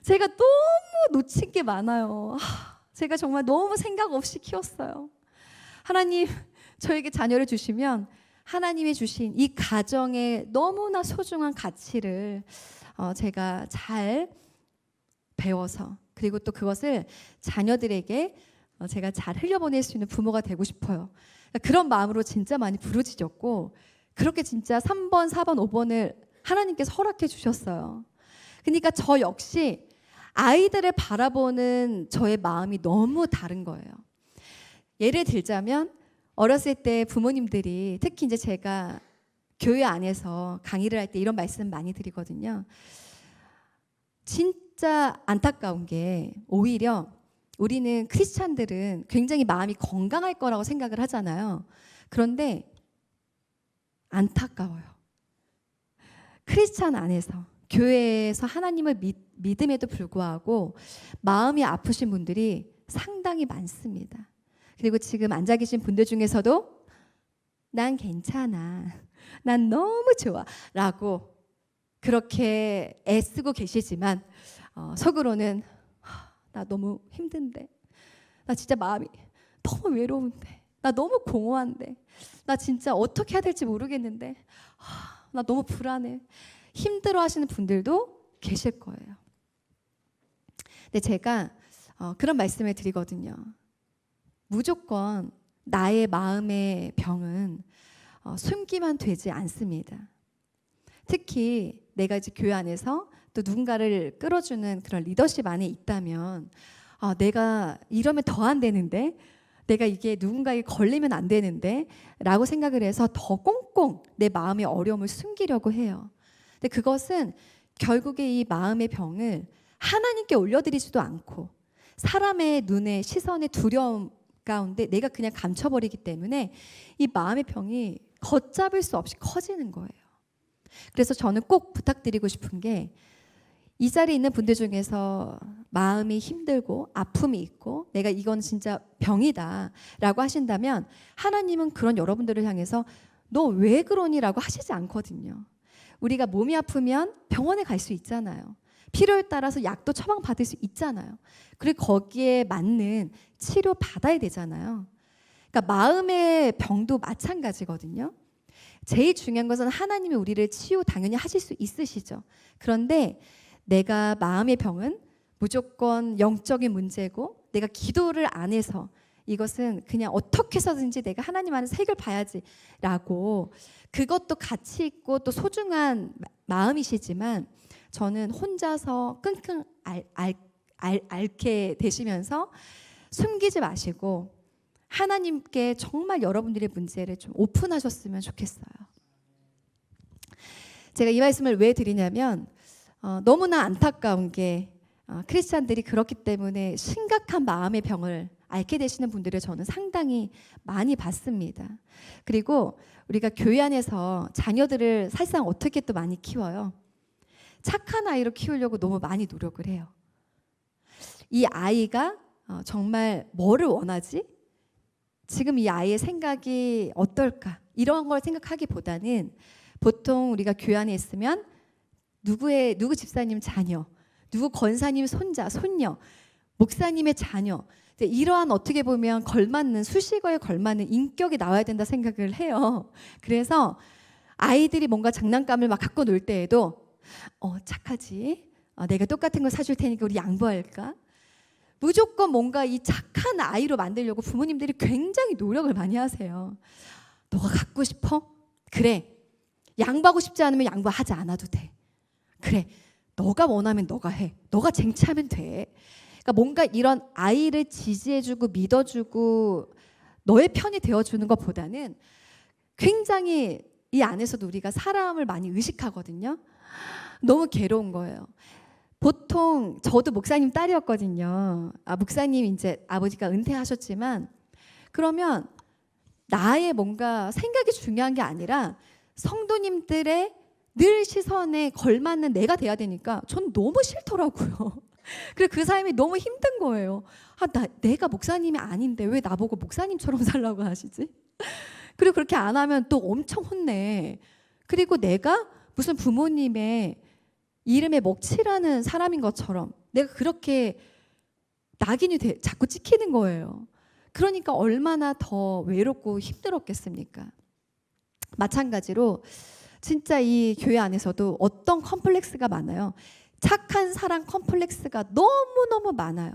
제가 너무 놓친 게 많아요. 제가 정말 너무 생각 없이 키웠어요. 하나님 저에게 자녀를 주시면 하나님이 주신 이 가정의 너무나 소중한 가치를 제가 잘 배워서 그리고 또 그것을 자녀들에게 제가 잘 흘려보낼 수 있는 부모가 되고 싶어요. 그런 마음으로 진짜 많이 부르짖었고 그렇게 진짜 3번, 4번, 5번을 하나님께서 허락해 주셨어요. 그러니까 저 역시 아이들을 바라보는 저의 마음이 너무 다른 거예요. 예를 들자면 어렸을 때 부모님들이 특히 이제 제가 교회 안에서 강의를 할 때 이런 말씀 많이 드리거든요. 진짜 안타까운 게 오히려 우리는 크리스찬들은 굉장히 마음이 건강할 거라고 생각을 하잖아요. 그런데 안타까워요. 크리스찬 안에서 교회에서 하나님을 믿음에도 불구하고 마음이 아프신 분들이 상당히 많습니다. 그리고 지금 앉아 계신 분들 중에서도 난 괜찮아, 난 너무 좋아 라고 그렇게 애쓰고 계시지만 속으로는 나 너무 힘든데, 나 진짜 마음이 너무 외로운데, 나 너무 공허한데, 나 진짜 어떻게 해야 될지 모르겠는데, 나 너무 불안해. 힘들어 하시는 분들도 계실 거예요. 근데 제가 그런 말씀을 드리거든요. 무조건 나의 마음의 병은 숨기면 되지 않습니다. 특히 내가 이제 교회 안에서 또 누군가를 끌어주는 그런 리더십 안에 있다면 내가 이러면 더 안 되는데, 내가 이게 누군가에게 걸리면 안 되는데 라고 생각을 해서 더 꽁꽁 내 마음의 어려움을 숨기려고 해요. 근데 그것은 결국에 이 마음의 병을 하나님께 올려드리지도 않고 사람의 눈에 시선의 두려움 가운데 내가 그냥 감춰버리기 때문에 이 마음의 병이 걷잡을 수 없이 커지는 거예요. 그래서 저는 꼭 부탁드리고 싶은 게, 이 자리에 있는 분들 중에서 마음이 힘들고 아픔이 있고 내가 이건 진짜 병이다 라고 하신다면 하나님은 그런 여러분들을 향해서 너 왜 그러니? 라고 하시지 않거든요. 우리가 몸이 아프면 병원에 갈 수 있잖아요. 필요에 따라서 약도 처방받을 수 있잖아요. 그리고 거기에 맞는 치료 받아야 되잖아요. 그러니까 마음의 병도 마찬가지거든요. 제일 중요한 것은 하나님이 우리를 치유 당연히 하실 수 있으시죠. 그런데 내가 마음의 병은 무조건 영적인 문제고 내가 기도를 안 해서 이것은 그냥 어떻게 해서든지 내가 하나님 안에서 색을 봐야지라고, 그것도 가치 있고 또 소중한 마음이시지만 저는 혼자서 끙끙 앓게 되시면서 숨기지 마시고 하나님께 정말 여러분들의 문제를 좀 오픈하셨으면 좋겠어요. 제가 이 말씀을 왜 드리냐면 너무나 안타까운 게 크리스찬들이 그렇기 때문에 심각한 마음의 병을 앓게 되시는 분들을 저는 상당히 많이 봤습니다. 그리고 우리가 교회 안에서 자녀들을 사실상 어떻게 또 많이 키워요? 착한 아이로 키우려고 너무 많이 노력을 해요. 이 아이가 정말 뭐를 원하지? 지금 이 아이의 생각이 어떨까? 이런 걸 생각하기보다는 보통 우리가 교회 안에 있으면 누구 집사님 자녀, 누구 권사님 손자, 손녀, 목사님의 자녀, 이러한 어떻게 보면 걸맞는, 수식어에 걸맞는 인격이 나와야 된다 생각을 해요. 그래서 아이들이 뭔가 장난감을 막 갖고 놀 때에도 착하지? 내가 똑같은 거 사줄 테니까 우리 양보할까? 무조건 뭔가 이 착한 아이로 만들려고 부모님들이 굉장히 노력을 많이 하세요. 너가 갖고 싶어? 그래. 양보하고 싶지 않으면 양보하지 않아도 돼. 그래. 너가 원하면 너가 해. 너가 쟁취하면 돼. 그러니까 뭔가 이런 아이를 지지해주고 믿어주고 너의 편이 되어주는 것보다는 굉장히 이 안에서도 우리가 사람을 많이 의식하거든요. 너무 괴로운 거예요. 보통 저도 목사님 딸이었거든요. 목사님 이제 아버지가 은퇴하셨지만 그러면 나의 뭔가 생각이 중요한 게 아니라 성도님들의 늘 시선에 걸맞는 내가 돼야 되니까 전 너무 싫더라고요. 그리고 그 삶이 너무 힘든 거예요. 내가 목사님이 아닌데 왜 나보고 목사님처럼 살라고 하시지? 그리고 그렇게 안 하면 또 엄청 혼내. 그리고 내가 무슨 부모님의 이름에 먹칠하는 사람인 것처럼 내가 그렇게 낙인이 자꾸 찍히는 거예요. 그러니까 얼마나 더 외롭고 힘들었겠습니까? 마찬가지로 진짜 이 교회 안에서도 어떤 컴플렉스가 많아요. 착한 사랑 컴플렉스가 너무너무 많아요.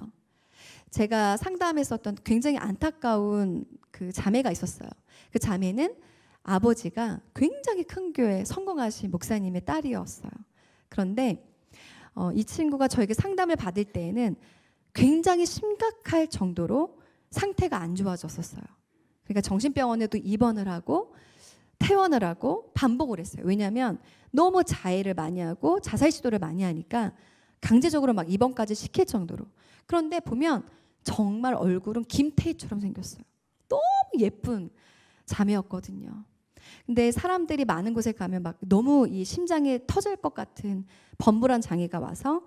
제가 상담했었던 굉장히 안타까운 그 자매가 있었어요. 그 자매는 아버지가 굉장히 큰 교회 성공하신 목사님의 딸이었어요. 그런데 이 친구가 저에게 상담을 받을 때에는 굉장히 심각할 정도로 상태가 안 좋아졌었어요. 그러니까 정신병원에도 입원을 하고 퇴원을 하고 반복을 했어요. 왜냐하면 너무 자해를 많이 하고 자살 시도를 많이 하니까 강제적으로 막 입원까지 시킬 정도로. 그런데 보면 정말 얼굴은 김태희처럼 생겼어요. 너무 예쁜 자매였거든요. 근데 사람들이 많은 곳에 가면 막 너무 이 심장에 터질 것 같은 범불안 장애가 와서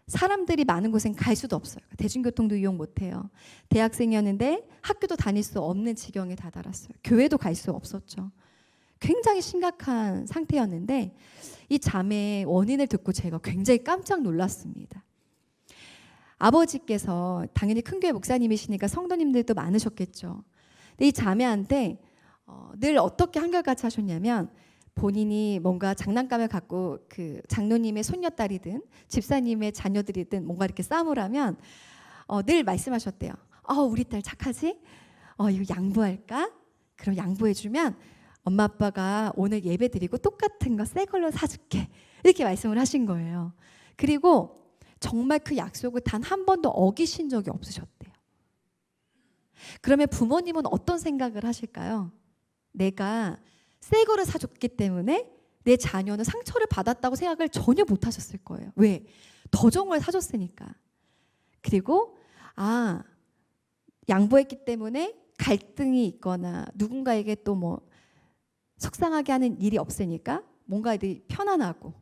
사람들이 많은 곳엔 갈 수도 없어요. 대중교통도 이용 못해요. 대학생이었는데 학교도 다닐 수 없는 지경에 다다랐어요. 교회도 갈 수 없었죠. 굉장히 심각한 상태였는데 이 자매의 원인을 듣고 제가 굉장히 깜짝 놀랐습니다. 아버지께서 당연히 큰 교회 목사님이시니까 성도님들도 많으셨겠죠. 근데 이 자매한테 늘 어떻게 한결같이 하셨냐면 본인이 뭔가 장난감을 갖고 그 장로님의 손녀딸이든 집사님의 자녀들이든 뭔가 이렇게 싸움을 하면 늘 말씀하셨대요. 우리 딸 착하지? 이거 양보할까? 그럼 양보해주면 엄마 아빠가 오늘 예배 드리고 똑같은 거 새 걸로 사줄게. 이렇게 말씀을 하신 거예요. 그리고 정말 그 약속을 단 한 번도 어기신 적이 없으셨대요. 그러면 부모님은 어떤 생각을 하실까요? 내가 새 거를 사줬기 때문에 내 자녀는 상처를 받았다고 생각을 전혀 못 하셨을 거예요. 왜? 더 좋은 걸 사줬으니까. 그리고 양보했기 때문에 갈등이 있거나 누군가에게 또 뭐 속상하게 하는 일이 없으니까 뭔가 애들이 편안하고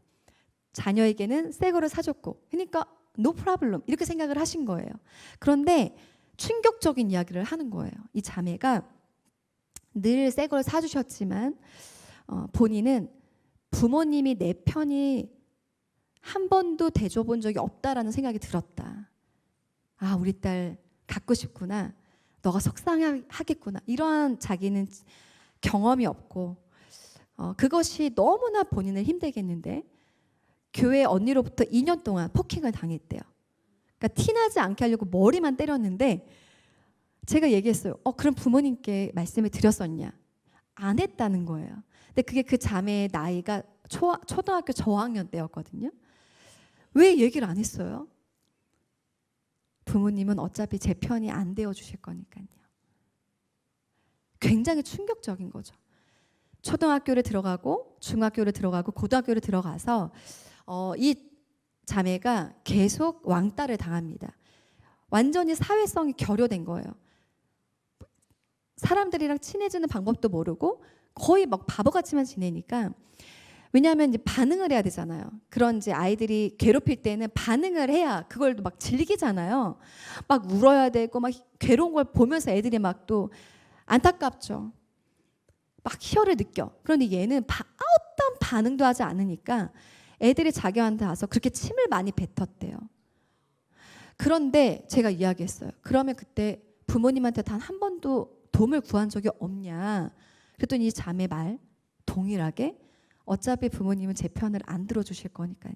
자녀에게는 새 거를 사줬고 그러니까 no problem 이렇게 생각을 하신 거예요. 그런데 충격적인 이야기를 하는 거예요. 이 자매가 늘 새 걸 사주셨지만 본인은 부모님이 내 편이 한 번도 대줘본 적이 없다라는 생각이 들었다. 우리 딸 갖고 싶구나. 너가 속상하겠구나. 이러한 자기는 경험이 없고 그것이 너무나 본인을 힘들게 했는데 교회 언니로부터 2년 동안 폭행을 당했대요. 그러니까 티나지 않게 하려고 머리만 때렸는데 제가 얘기했어요. 그럼 부모님께 말씀을 드렸었냐? 안 했다는 거예요. 근데 그게 그 자매의 나이가 초등학교 저학년 때였거든요. 왜 얘기를 안 했어요? 부모님은 어차피 제 편이 안 되어 주실 거니까요. 굉장히 충격적인 거죠. 초등학교를 들어가고 중학교를 들어가고 고등학교를 들어가서 이 자매가 계속 왕따를 당합니다. 완전히 사회성이 결여된 거예요. 사람들이랑 친해지는 방법도 모르고 거의 막 바보같이만 지내니까 왜냐하면 이제 반응을 해야 되잖아요. 그런 이제 아이들이 괴롭힐 때는 반응을 해야 그걸 막 즐기잖아요. 막 울어야 되고 막 괴로운 걸 보면서 애들이 막 또 안타깝죠. 막 희열을 느껴. 그런데 얘는 어떤 반응도 하지 않으니까 애들이 자기한테 와서 그렇게 침을 많이 뱉었대요. 그런데 제가 이야기했어요. 그러면 그때 부모님한테 단 한 번도 도움을 구한 적이 없냐. 그랬더니 이 자매 말 동일하게 어차피 부모님은 제 편을 안 들어주실 거니까요.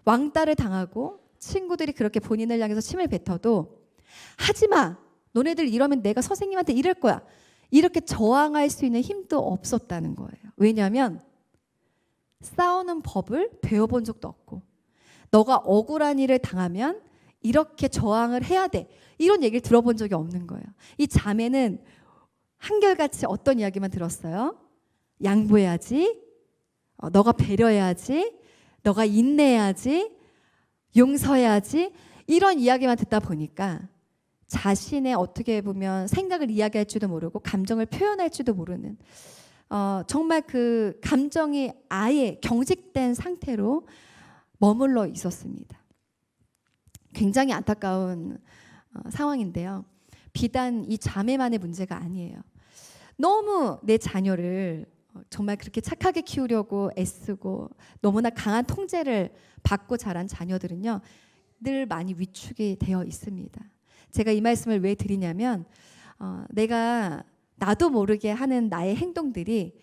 왕따를 당하고 친구들이 그렇게 본인을 향해서 침을 뱉어도 하지마. 너네들 이러면 내가 선생님한테 이럴 거야. 이렇게 저항할 수 있는 힘도 없었다는 거예요. 왜냐하면 싸우는 법을 배워본 적도 없고 너가 억울한 일을 당하면 이렇게 저항을 해야 돼. 이런 얘기를 들어본 적이 없는 거예요. 이 자매는 한결같이 어떤 이야기만 들었어요? 양보해야지. 너가 배려해야지. 너가 인내해야지. 용서해야지. 이런 이야기만 듣다 보니까 자신의 어떻게 보면 생각을 이야기할지도 모르고 감정을 표현할지도 모르는 정말 그 감정이 아예 경직된 상태로 머물러 있었습니다. 굉장히 안타까운 상황인데요. 비단 이 자매만의 문제가 아니에요. 너무 내 자녀를 정말 그렇게 착하게 키우려고 애쓰고 너무나 강한 통제를 받고 자란 자녀들은요, 늘 많이 위축이 되어 있습니다. 제가 이 말씀을 왜 드리냐면 내가 나도 모르게 하는 나의 행동들이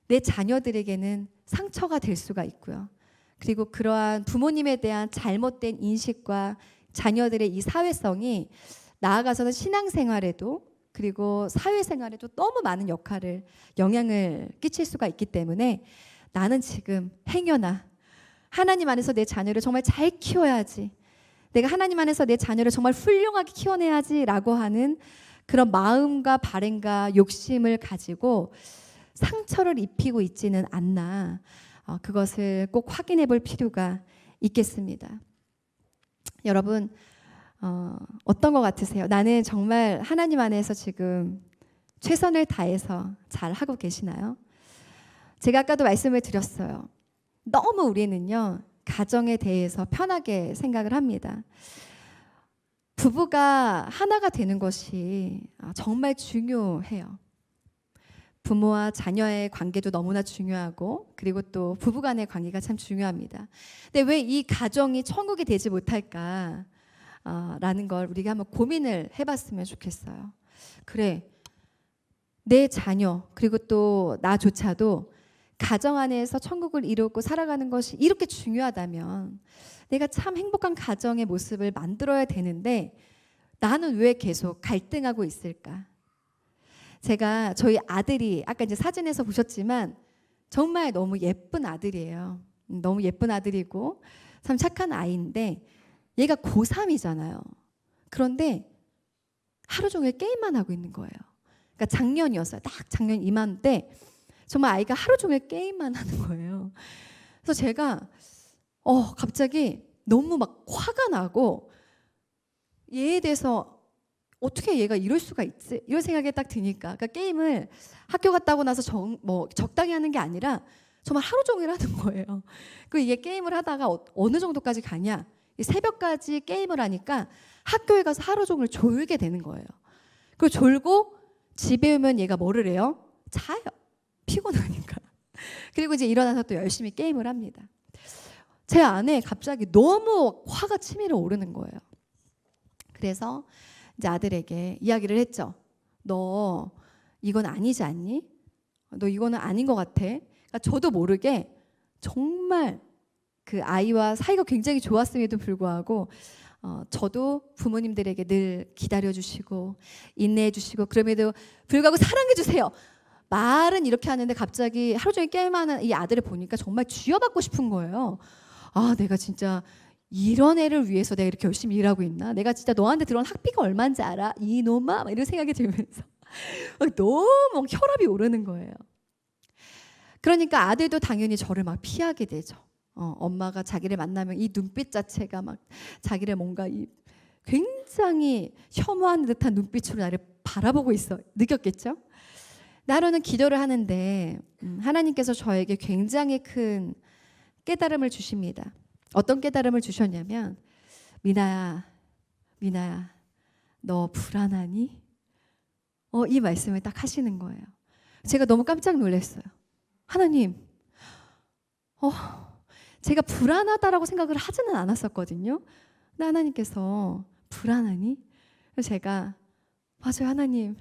내 자녀들에게는 상처가 될 수가 있고요. 그리고 그러한 부모님에 대한 잘못된 인식과 자녀들의 이 사회성이 나아가서는 신앙생활에도 그리고 사회생활에도 너무 많은 영향을 끼칠 수가 있기 때문에 나는 지금 행여나 하나님 안에서 내 자녀를 정말 잘 키워야지, 내가 하나님 안에서 내 자녀를 정말 훌륭하게 키워내야지라고 하는 그런 마음과 바램과 욕심을 가지고 상처를 입히고 있지는 않나, 그것을 꼭 확인해 볼 필요가 있겠습니다. 여러분, 어떤 것 같으세요? 나는 정말 하나님 안에서 지금 최선을 다해서 잘 하고 계시나요? 제가 아까도 말씀을 드렸어요. 너무 우리는요, 가정에 대해서 편하게 생각을 합니다. 부부가 하나가 되는 것이 정말 중요해요. 부모와 자녀의 관계도 너무나 중요하고, 그리고 또 부부 간의 관계가 참 중요합니다. 근데 왜 이 가정이 천국이 되지 못할까? 라는 걸 우리가 한번 고민을 해봤으면 좋겠어요. 그래, 내 자녀 그리고 또 나조차도 가정 안에서 천국을 이루고 살아가는 것이 이렇게 중요하다면 내가 참 행복한 가정의 모습을 만들어야 되는데 나는 왜 계속 갈등하고 있을까? 제가 저희 아들이 아까 이제 사진에서 보셨지만 정말 너무 예쁜 아들이에요. 너무 예쁜 아들이고 참 착한 아이인데 얘가 고3이잖아요. 그런데 하루 종일 게임만 하고 있는 거예요. 그러니까 작년이었어요. 딱 작년 이맘때 정말 아이가 하루 종일 게임만 하는 거예요. 그래서 제가 갑자기 너무 막 화가 나고 얘에 대해서 어떻게 얘가 이럴 수가 있지? 이런 생각이 딱 드니까, 그러니까 게임을 학교 갔다 오고 나서 적당히 하는 게 아니라 정말 하루 종일 하는 거예요. 그 이게 게임을 하다가 어느 정도까지 가냐? 새벽까지 게임을 하니까 학교에 가서 하루 종일 졸게 되는 거예요. 그리고 졸고 집에 오면 얘가 뭐를 해요? 자요. 피곤하니까. 그리고 이제 일어나서 또 열심히 게임을 합니다. 제 안에 갑자기 너무 화가 치밀어 오르는 거예요. 그래서 이제 아들에게 이야기를 했죠. 너 이건 아니지 않니? 너 이거는 아닌 것 같아. 그러니까 저도 모르게 정말 그 아이와 사이가 굉장히 좋았음에도 불구하고 저도 부모님들에게 늘 기다려주시고 인내해주시고 그럼에도 불구하고 사랑해주세요. 말은 이렇게 하는데 갑자기 하루 종일 게임하는 이 아들을 보니까 정말 쥐어받고 싶은 거예요. 내가 진짜 이런 애를 위해서 내가 이렇게 열심히 일하고 있나? 내가 진짜 너한테 들어온 학비가 얼마인지 알아? 이놈아? 막 이런 생각이 들면서 너무 혈압이 오르는 거예요. 그러니까 아들도 당연히 저를 막 피하게 되죠. 엄마가 자기를 만나면 이 눈빛 자체가 막 자기를 뭔가 굉장히 혐오하는 듯한 눈빛으로 나를 바라보고 있어. 느꼈겠죠? 나로는 기도를 하는데 하나님께서 저에게 굉장히 큰 깨달음을 주십니다. 어떤 깨달음을 주셨냐면, 미나야, 너 불안하니? 이 말씀을 딱 하시는 거예요. 제가 너무 깜짝 놀랐어요. 하나님, 제가 불안하다라고 생각을 하지는 않았었거든요. 근데 하나님께서 불안하니? 그래서 제가 맞아요, 하나님.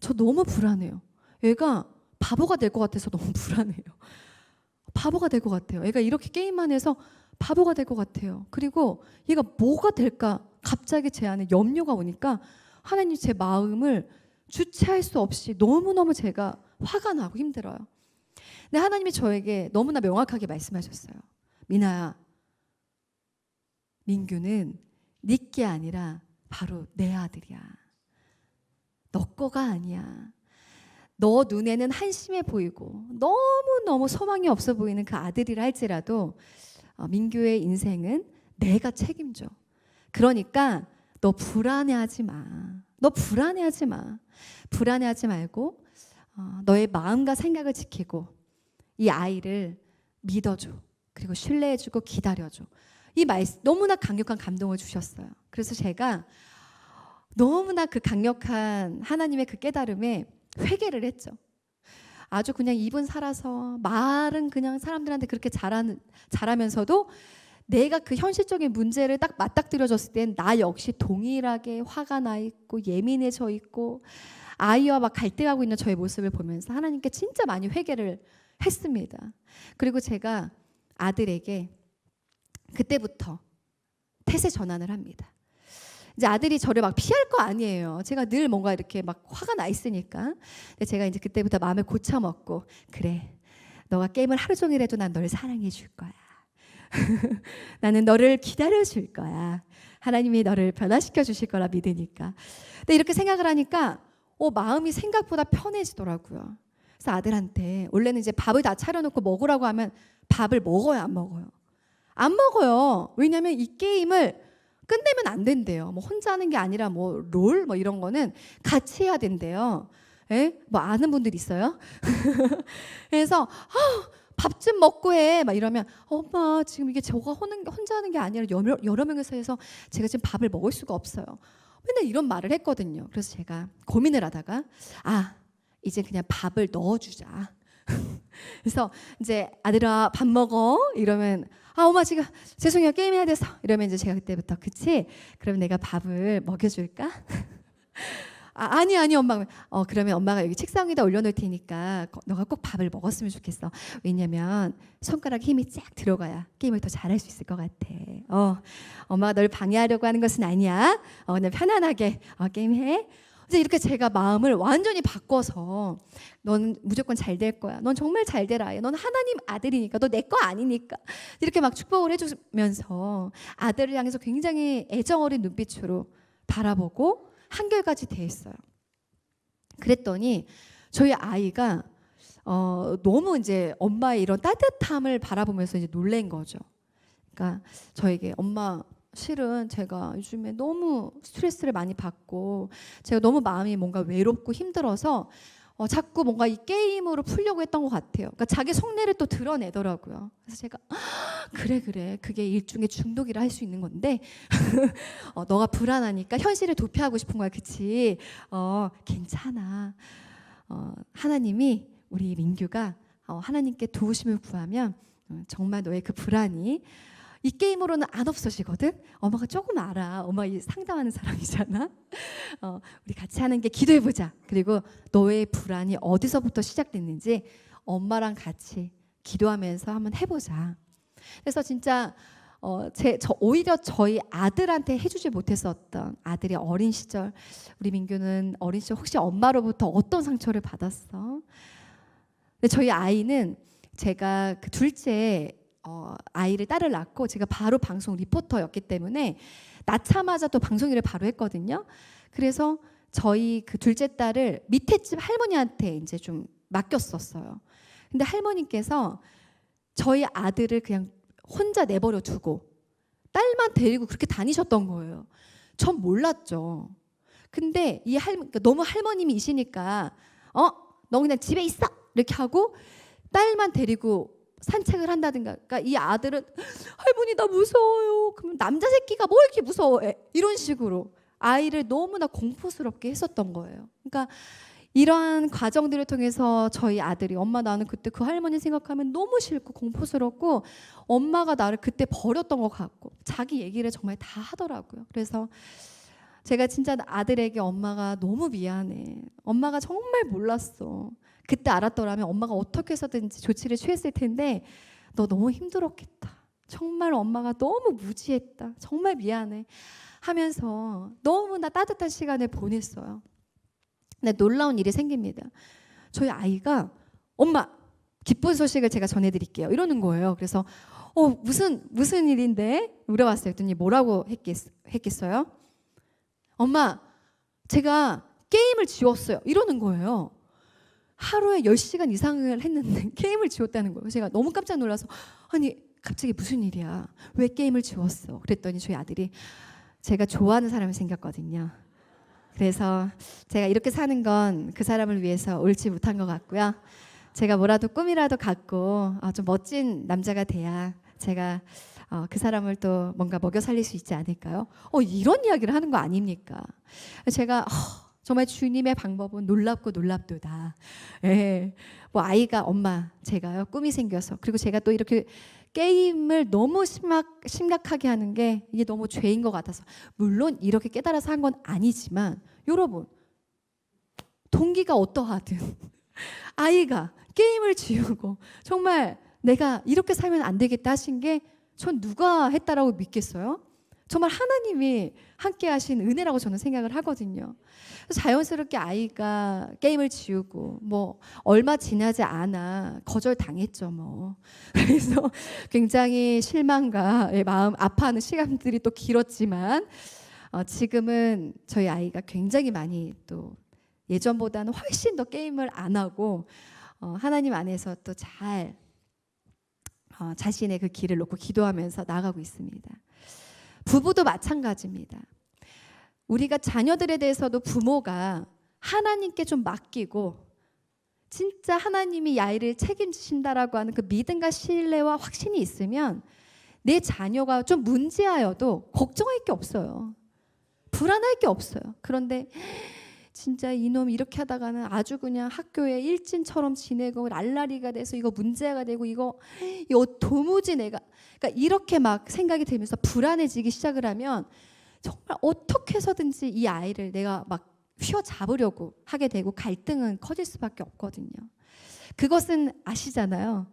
저 너무 불안해요. 얘가 바보가 될 것 같아서 너무 불안해요. 바보가 될 것 같아요. 얘가 이렇게 게임만 해서 바보가 될 것 같아요. 그리고 얘가 뭐가 될까? 갑자기 제 안에 염려가 오니까 하나님, 제 마음을 주체할 수 없이 너무너무 제가 화가 나고 힘들어요. 근데 하나님이 저에게 너무나 명확하게 말씀하셨어요. 미나야, 민규는 네 게 아니라 바로 내 아들이야. 너 거가 아니야. 너 눈에는 한심해 보이고 너무너무 소망이 없어 보이는 그 아들이라 할지라도 민규의 인생은 내가 책임져. 그러니까 너 불안해하지 마. 너 불안해하지 마. 불안해하지 말고 너의 마음과 생각을 지키고 이 아이를 믿어줘. 그리고 신뢰해주고 기다려줘. 이 말씀 너무나 강력한 감동을 주셨어요. 그래서 제가 너무나 그 강력한 하나님의 그 깨달음에 회개를 했죠. 아주 그냥 입은 살아서 말은 그냥 사람들한테 그렇게 잘하면서도 내가 그 현실적인 문제를 딱 맞닥뜨려졌을 땐 나 역시 동일하게 화가 나 있고 예민해져 있고 아이와 막 갈등하고 있는 저의 모습을 보면서 하나님께 진짜 많이 회개를 했습니다. 그리고 제가 아들에게 그때부터 태세 전환을 합니다. 이제 아들이 저를 막 피할 거 아니에요. 제가 늘 뭔가 이렇게 막 화가 나 있으니까. 근데 제가 이제 그때부터 마음을 고쳐먹고 그래, 너가 게임을 하루 종일 해도 난 널 사랑해 줄 거야. 나는 너를 기다려 줄 거야. 하나님이 너를 변화시켜 주실 거라 믿으니까. 근데 이렇게 생각을 하니까 마음이 생각보다 편해지더라고요. 그래서 아들한테 원래는 이제 밥을 다 차려놓고 먹으라고 하면 밥을 먹어요, 안 먹어요? 안 먹어요. 왜냐하면 이 게임을 끝내면 안 된대요. 뭐 혼자 하는 게 아니라 뭐 롤 뭐 이런 거는 같이 해야 된대요. 예? 뭐 아는 분들 있어요? 그래서 밥 좀 먹고 해. 막 이러면 엄마 지금 이게 저가 혼자 하는 게 아니라 여러 명이서 해서 제가 지금 밥을 먹을 수가 없어요. 맨날 이런 말을 했거든요. 그래서 제가 고민을 하다가 이제 그냥 밥을 넣어주자. 그래서 이제 아들아 밥 먹어 이러면 엄마 지금 죄송해요 게임해야 돼서 이러면 이제 제가 그때부터 그치? 그럼 내가 밥을 먹여줄까? 아니 엄마. 그러면 엄마가 여기 책상 위에다 올려놓을 테니까 너가 꼭 밥을 먹었으면 좋겠어. 왜냐면 손가락에 힘이 쫙 들어가야 게임을 더 잘할 수 있을 것 같아. 엄마가 널 방해하려고 하는 것은 아니야. 그냥 편안하게 게임해. 이제 이렇게 제가 마음을 완전히 바꿔서 넌 무조건 잘 될 거야. 넌 정말 잘 되라. 넌 하나님 아들이니까. 너 내 거 아니니까. 이렇게 막 축복을 해주면서 아들을 향해서 굉장히 애정 어린 눈빛으로 바라보고 한결같이 대했어요. 그랬더니 저희 아이가 너무 이제 엄마의 이런 따뜻함을 바라보면서 이제 놀란 거죠. 그러니까 저에게 엄마 실은 제가 요즘에 너무 스트레스를 많이 받고 제가 너무 마음이 뭔가 외롭고 힘들어서 자꾸 뭔가 이 게임으로 풀려고 했던 것 같아요. 그러니까 자기 속내를 또 드러내더라고요. 그래서 제가 그래 그게 일종의 중독이라 할 수 있는 건데 너가 불안하니까 현실을 도피하고 싶은 거야, 그치? 괜찮아. 하나님이 우리 민규가 하나님께 도우심을 구하면 정말 너의 그 불안이 이 게임으로는 안 없어지거든. 엄마가 조금 알아. 엄마 상담하는 사람이잖아. 우리 같이 하는 게 기도해보자. 그리고 너의 불안이 어디서부터 시작됐는지 엄마랑 같이 기도하면서 한번 해보자. 그래서 진짜 오히려 저희 아들한테 해주지 못했었던 아들의 어린 시절, 우리 민규는 어린 시절 혹시 엄마로부터 어떤 상처를 받았어? 근데 저희 아이는 제가 그 둘째 아이를 딸을 낳고 제가 바로 방송 리포터였기 때문에 낳자마자 또 방송 일을 바로 했거든요. 그래서 저희 그 둘째 딸을 밑에 집 할머니한테 이제 좀 맡겼었어요. 근데 할머니께서 저희 아들을 그냥 혼자 내버려 두고 딸만 데리고 그렇게 다니셨던 거예요. 전 몰랐죠. 근데 그러니까 너무 할머님이시니까 너 그냥 집에 있어 이렇게 하고 딸만 데리고 산책을 한다든가. 그러니까 이 아들은 할머니 나 무서워요. 그럼 남자 새끼가 뭐 이렇게 무서워해? 이런 식으로 아이를 너무나 공포스럽게 했었던 거예요. 그러니까 이러한 과정들을 통해서 저희 아들이 엄마 나는 그때 그 할머니 생각하면 너무 싫고 공포스럽고 엄마가 나를 그때 버렸던 것 같고 자기 얘기를 정말 다 하더라고요. 그래서 제가 진짜 아들에게 엄마가 너무 미안해. 엄마가 정말 몰랐어. 그때 알았더라면 엄마가 어떻게 해서든지 조치를 취했을 텐데 너 너무 힘들었겠다. 정말 엄마가 너무 무지했다. 정말 미안해 하면서 너무나 따뜻한 시간을 보냈어요. 근데 놀라운 일이 생깁니다. 저희 아이가 엄마 기쁜 소식을 제가 전해드릴게요 이러는 거예요. 그래서 무슨 일인데? 물어봤어요. 했더니 뭐라고 했겠어요? 엄마 제가 게임을 지웠어요 이러는 거예요. 하루에 10시간 이상을 했는데 게임을 지웠다는 거예요. 제가 너무 깜짝 놀라서 아니 갑자기 무슨 일이야? 왜 게임을 지웠어? 그랬더니 저희 아들이 제가 좋아하는 사람이 생겼거든요. 그래서 제가 이렇게 사는 건 그 사람을 위해서 옳지 못한 것 같고요. 제가 뭐라도 꿈이라도 갖고 좀 멋진 남자가 돼야 제가 그 사람을 또 뭔가 먹여 살릴 수 있지 않을까요? 이런 이야기를 하는 거 아닙니까? 제가 정말 주님의 방법은 놀랍고 놀랍도다. 예. 뭐 아이가 엄마 제가요 꿈이 생겨서 그리고 제가 또 이렇게 게임을 너무 심각하게 하는 게 이게 너무 죄인 것 같아서 물론 이렇게 깨달아서 한 건 아니지만 여러분 동기가 어떠하든 아이가 게임을 지우고 정말 내가 이렇게 살면 안 되겠다 하신 게 전 누가 했다라고 믿겠어요? 정말 하나님이 함께 하신 은혜라고 저는 생각을 하거든요. 그래서 자연스럽게 아이가 게임을 지우고 뭐 얼마 지나지 않아 거절당했죠 뭐. 그래서 굉장히 실망과 마음 아파하는 시간들이 또 길었지만 지금은 저희 아이가 굉장히 많이 또 예전보다는 훨씬 더 게임을 안 하고 하나님 안에서 또 잘 자신의 그 길을 놓고 기도하면서 나아가고 있습니다. 부부도 마찬가지입니다. 우리가 자녀들에 대해서도 부모가 하나님께 좀 맡기고 진짜 하나님이 이 아이를 책임지신다라고 하는 그 믿음과 신뢰와 확신이 있으면 내 자녀가 좀 문제하여도 걱정할 게 없어요. 불안할 게 없어요. 그런데 진짜 이놈 이렇게 하다가는 아주 그냥 학교에 일진처럼 지내고 랄라리가 돼서 이거 문제가 되고 이거 도무지 내가 그러니까 이렇게 막 생각이 들면서 불안해지기 시작을 하면 정말 어떻게 해서든지 이 아이를 내가 막 휘어잡으려고 하게 되고 갈등은 커질 수밖에 없거든요. 그것은 아시잖아요.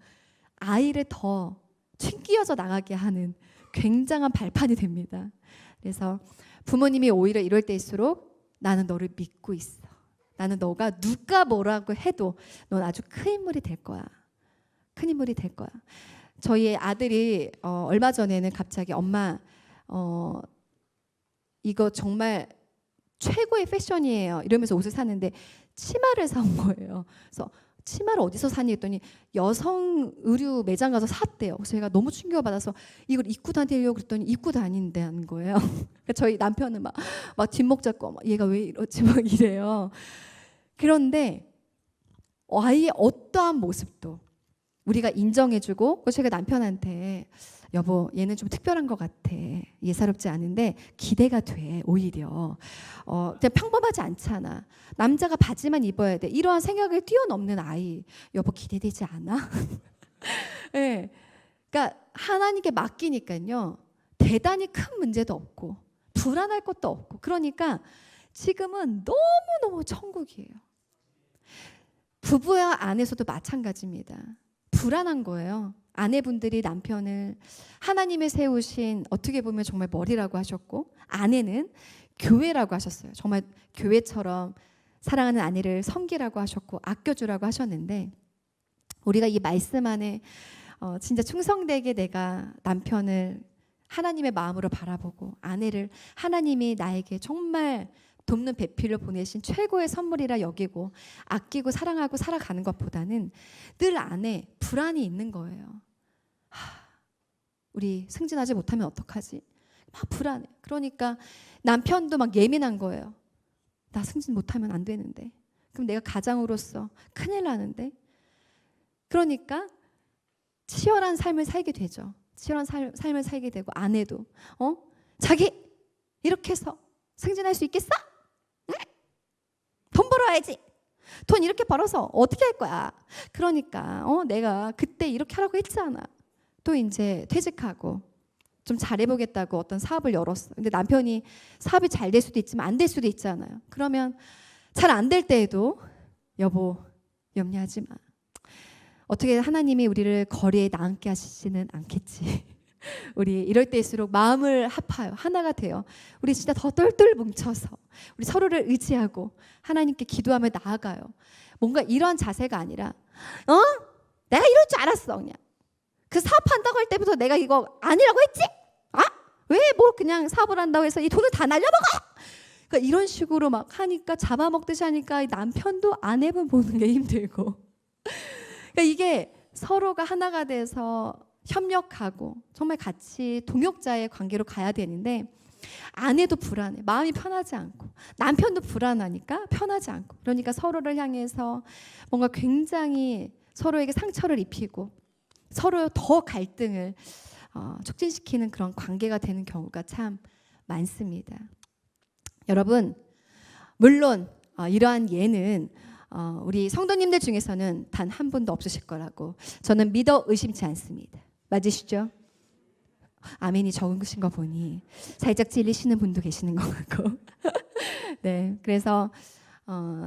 아이를 더 튕기어져 나가게 하는 굉장한 발판이 됩니다. 그래서 부모님이 오히려 이럴 때일수록 나는 너를 믿고 있어. 나는 너가 누가 뭐라고 해도 넌 아주 큰 인물이 될 거야. 큰 인물이 될 거야. 저희 아들이 얼마 전에는 갑자기 엄마 이거 정말 최고의 패션이에요. 이러면서 옷을 샀는데 치마를 사온 거예요. 그래서 치마를 어디서 샀니 했더니 여성 의류 매장 가서 샀대요. 그래서 제가 너무 충격을 받아서 이걸 입고 다니려고 그랬더니 입고 다닌다는 거예요. 저희 남편은 막 뒷목 잡고 얘가 왜 이러지 막 이래요. 그런데 아이의 어떠한 모습도 우리가 인정해주고 제가 남편한테 여보 얘는 좀 특별한 것 같아. 예사롭지 않은데 기대가 돼 오히려. 그냥 평범하지 않잖아. 남자가 바지만 입어야 돼. 이러한 생각을 뛰어넘는 아이. 여보 기대되지 않아? 네. 그러니까 하나님께 맡기니까요. 대단히 큰 문제도 없고 불안할 것도 없고 그러니까 지금은 너무너무 천국이에요. 부부와 안에서도 마찬가지입니다. 불안한 거예요. 아내분들이 남편을 하나님의 세우신 어떻게 보면 정말 머리라고 하셨고 아내는 교회라고 하셨어요. 정말 교회처럼 사랑하는 아내를 섬기라고 하셨고 아껴주라고 하셨는데 우리가 이 말씀 안에 진짜 충성되게 내가 남편을 하나님의 마음으로 바라보고 아내를 하나님이 나에게 정말 돕는 배필을 보내신 최고의 선물이라 여기고 아끼고 사랑하고 살아가는 것보다는 늘 안에 불안이 있는 거예요. 우리 승진하지 못하면 어떡하지? 막 불안해. 그러니까 남편도 막 예민한 거예요. 나 승진 못하면 안 되는데. 그럼 내가 가장으로서 큰일 나는데. 그러니까 치열한 삶을 살게 되죠. 치열한 삶을 살게 되고 아내도 자기 이렇게 해서 승진할 수 있겠어? 응? 돈 벌어야지. 돈 이렇게 벌어서 어떻게 할 거야? 그러니까 내가 그때 이렇게 하라고 했잖아. 또 이제 퇴직하고 좀 잘해보겠다고 어떤 사업을 열었어. 근데 남편이 사업이 잘 될 수도 있지만 안 될 수도 있잖아요. 그러면 잘 안 될 때에도 여보 염려하지 마. 어떻게 하나님이 우리를 거리에 나앉게 하시지는 않겠지. 우리 이럴 때일수록 마음을 합하여 하나가 돼요. 우리 진짜 더 똘똘 뭉쳐서 우리 서로를 의지하고 하나님께 기도하며 나아가요. 뭔가 이런 자세가 아니라 내가 이럴 줄 알았어 그냥. 그 사업한다고 할 때부터 내가 이거 아니라고 했지? 왜 뭘 그냥 사업을 한다고 해서 이 돈을 다 날려먹어? 그러니까 이런 식으로 막 하니까 잡아먹듯이 하니까 남편도 아내분 보는 게 힘들고 그러니까 이게 서로가 하나가 돼서 협력하고 정말 같이 동역자의 관계로 가야 되는데 아내도 불안해. 마음이 편하지 않고 남편도 불안하니까 편하지 않고 그러니까 서로를 향해서 뭔가 굉장히 서로에게 상처를 입히고 서로 더 갈등을 촉진시키는 그런 관계가 되는 경우가 참 많습니다. 여러분 물론 이러한 예는 우리 성도님들 중에서는 단 한 분도 없으실 거라고 저는 믿어 의심치 않습니다. 맞으시죠? 아멘이 적으신 거 보니 살짝 찔리시는 분도 계시는 것 같고 네, 그래서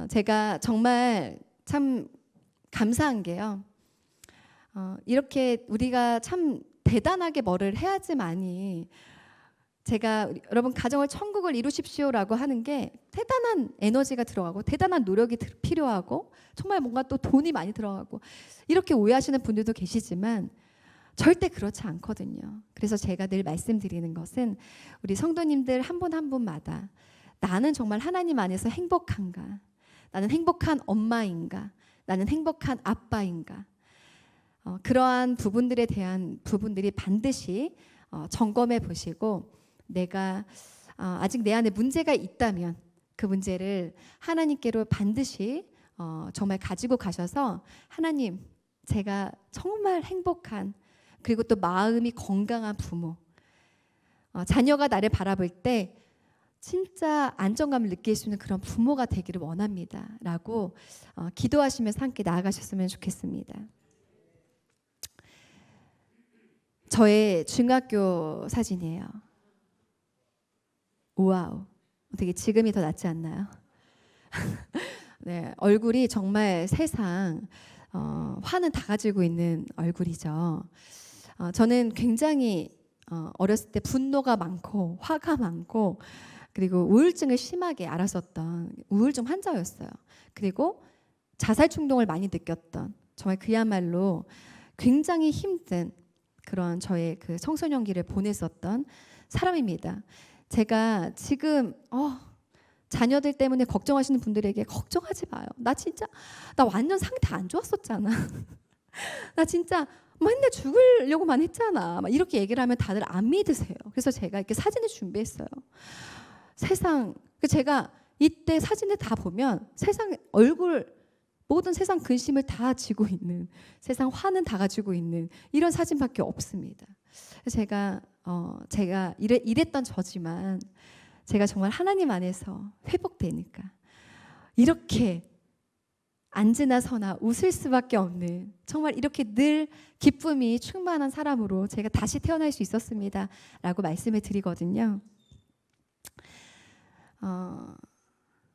제가 정말 참 감사한 게요. 이렇게 우리가 참 대단하게 뭐를 해야지만이 제가 여러분 가정을 천국을 이루십시오라고 하는 게 대단한 에너지가 들어가고 대단한 노력이 필요하고 정말 뭔가 또 돈이 많이 들어가고 이렇게 오해하시는 분들도 계시지만 절대 그렇지 않거든요. 그래서 제가 늘 말씀드리는 것은 우리 성도님들 한 분 한 분마다 나는 정말 하나님 안에서 행복한가? 나는 행복한 엄마인가? 나는 행복한 아빠인가? 그러한 부분들에 대한 부분들이 반드시 점검해 보시고 내가 아직 내 안에 문제가 있다면 그 문제를 하나님께로 반드시 정말 가지고 가셔서 하나님 제가 정말 행복한 그리고 또 마음이 건강한 부모 자녀가 나를 바라볼 때 진짜 안정감을 느낄 수 있는 그런 부모가 되기를 원합니다 라고 기도하시면서 함께 나아가셨으면 좋겠습니다. 저의 중학교 사진이에요. 와우, 되게 지금이 더 낫지 않나요? 네, 얼굴이 정말 세상 화는 다 가지고 있는 얼굴이죠. 저는 굉장히 어렸을 때 분노가 많고 화가 많고 그리고 우울증을 심하게 앓았었던 우울증 환자였어요. 그리고 자살 충동을 많이 느꼈던 정말 그야말로 굉장히 힘든 그런 저의 그 청소년기를 보냈었던 사람입니다. 제가 지금 자녀들 때문에 걱정하시는 분들에게 걱정하지 마요. 나 진짜 나 완전 상태 안 좋았었잖아. 나 진짜 맨날 죽으려고만 했잖아. 막 이렇게 얘기를 하면 다들 안 믿으세요. 그래서 제가 이렇게 사진을 준비했어요. 세상 제가 이때 사진을 다 보면 세상 얼굴 모든 세상 근심을 다 지고 있는 세상 화는 다 가지고 있는 이런 사진밖에 없습니다. 제가 이랬던 저지만 제가 정말 하나님 안에서 회복되니까 이렇게 앉으나 서나 웃을 수밖에 없는 정말 이렇게 늘 기쁨이 충만한 사람으로 제가 다시 태어날 수 있었습니다 라고 말씀을 드리거든요.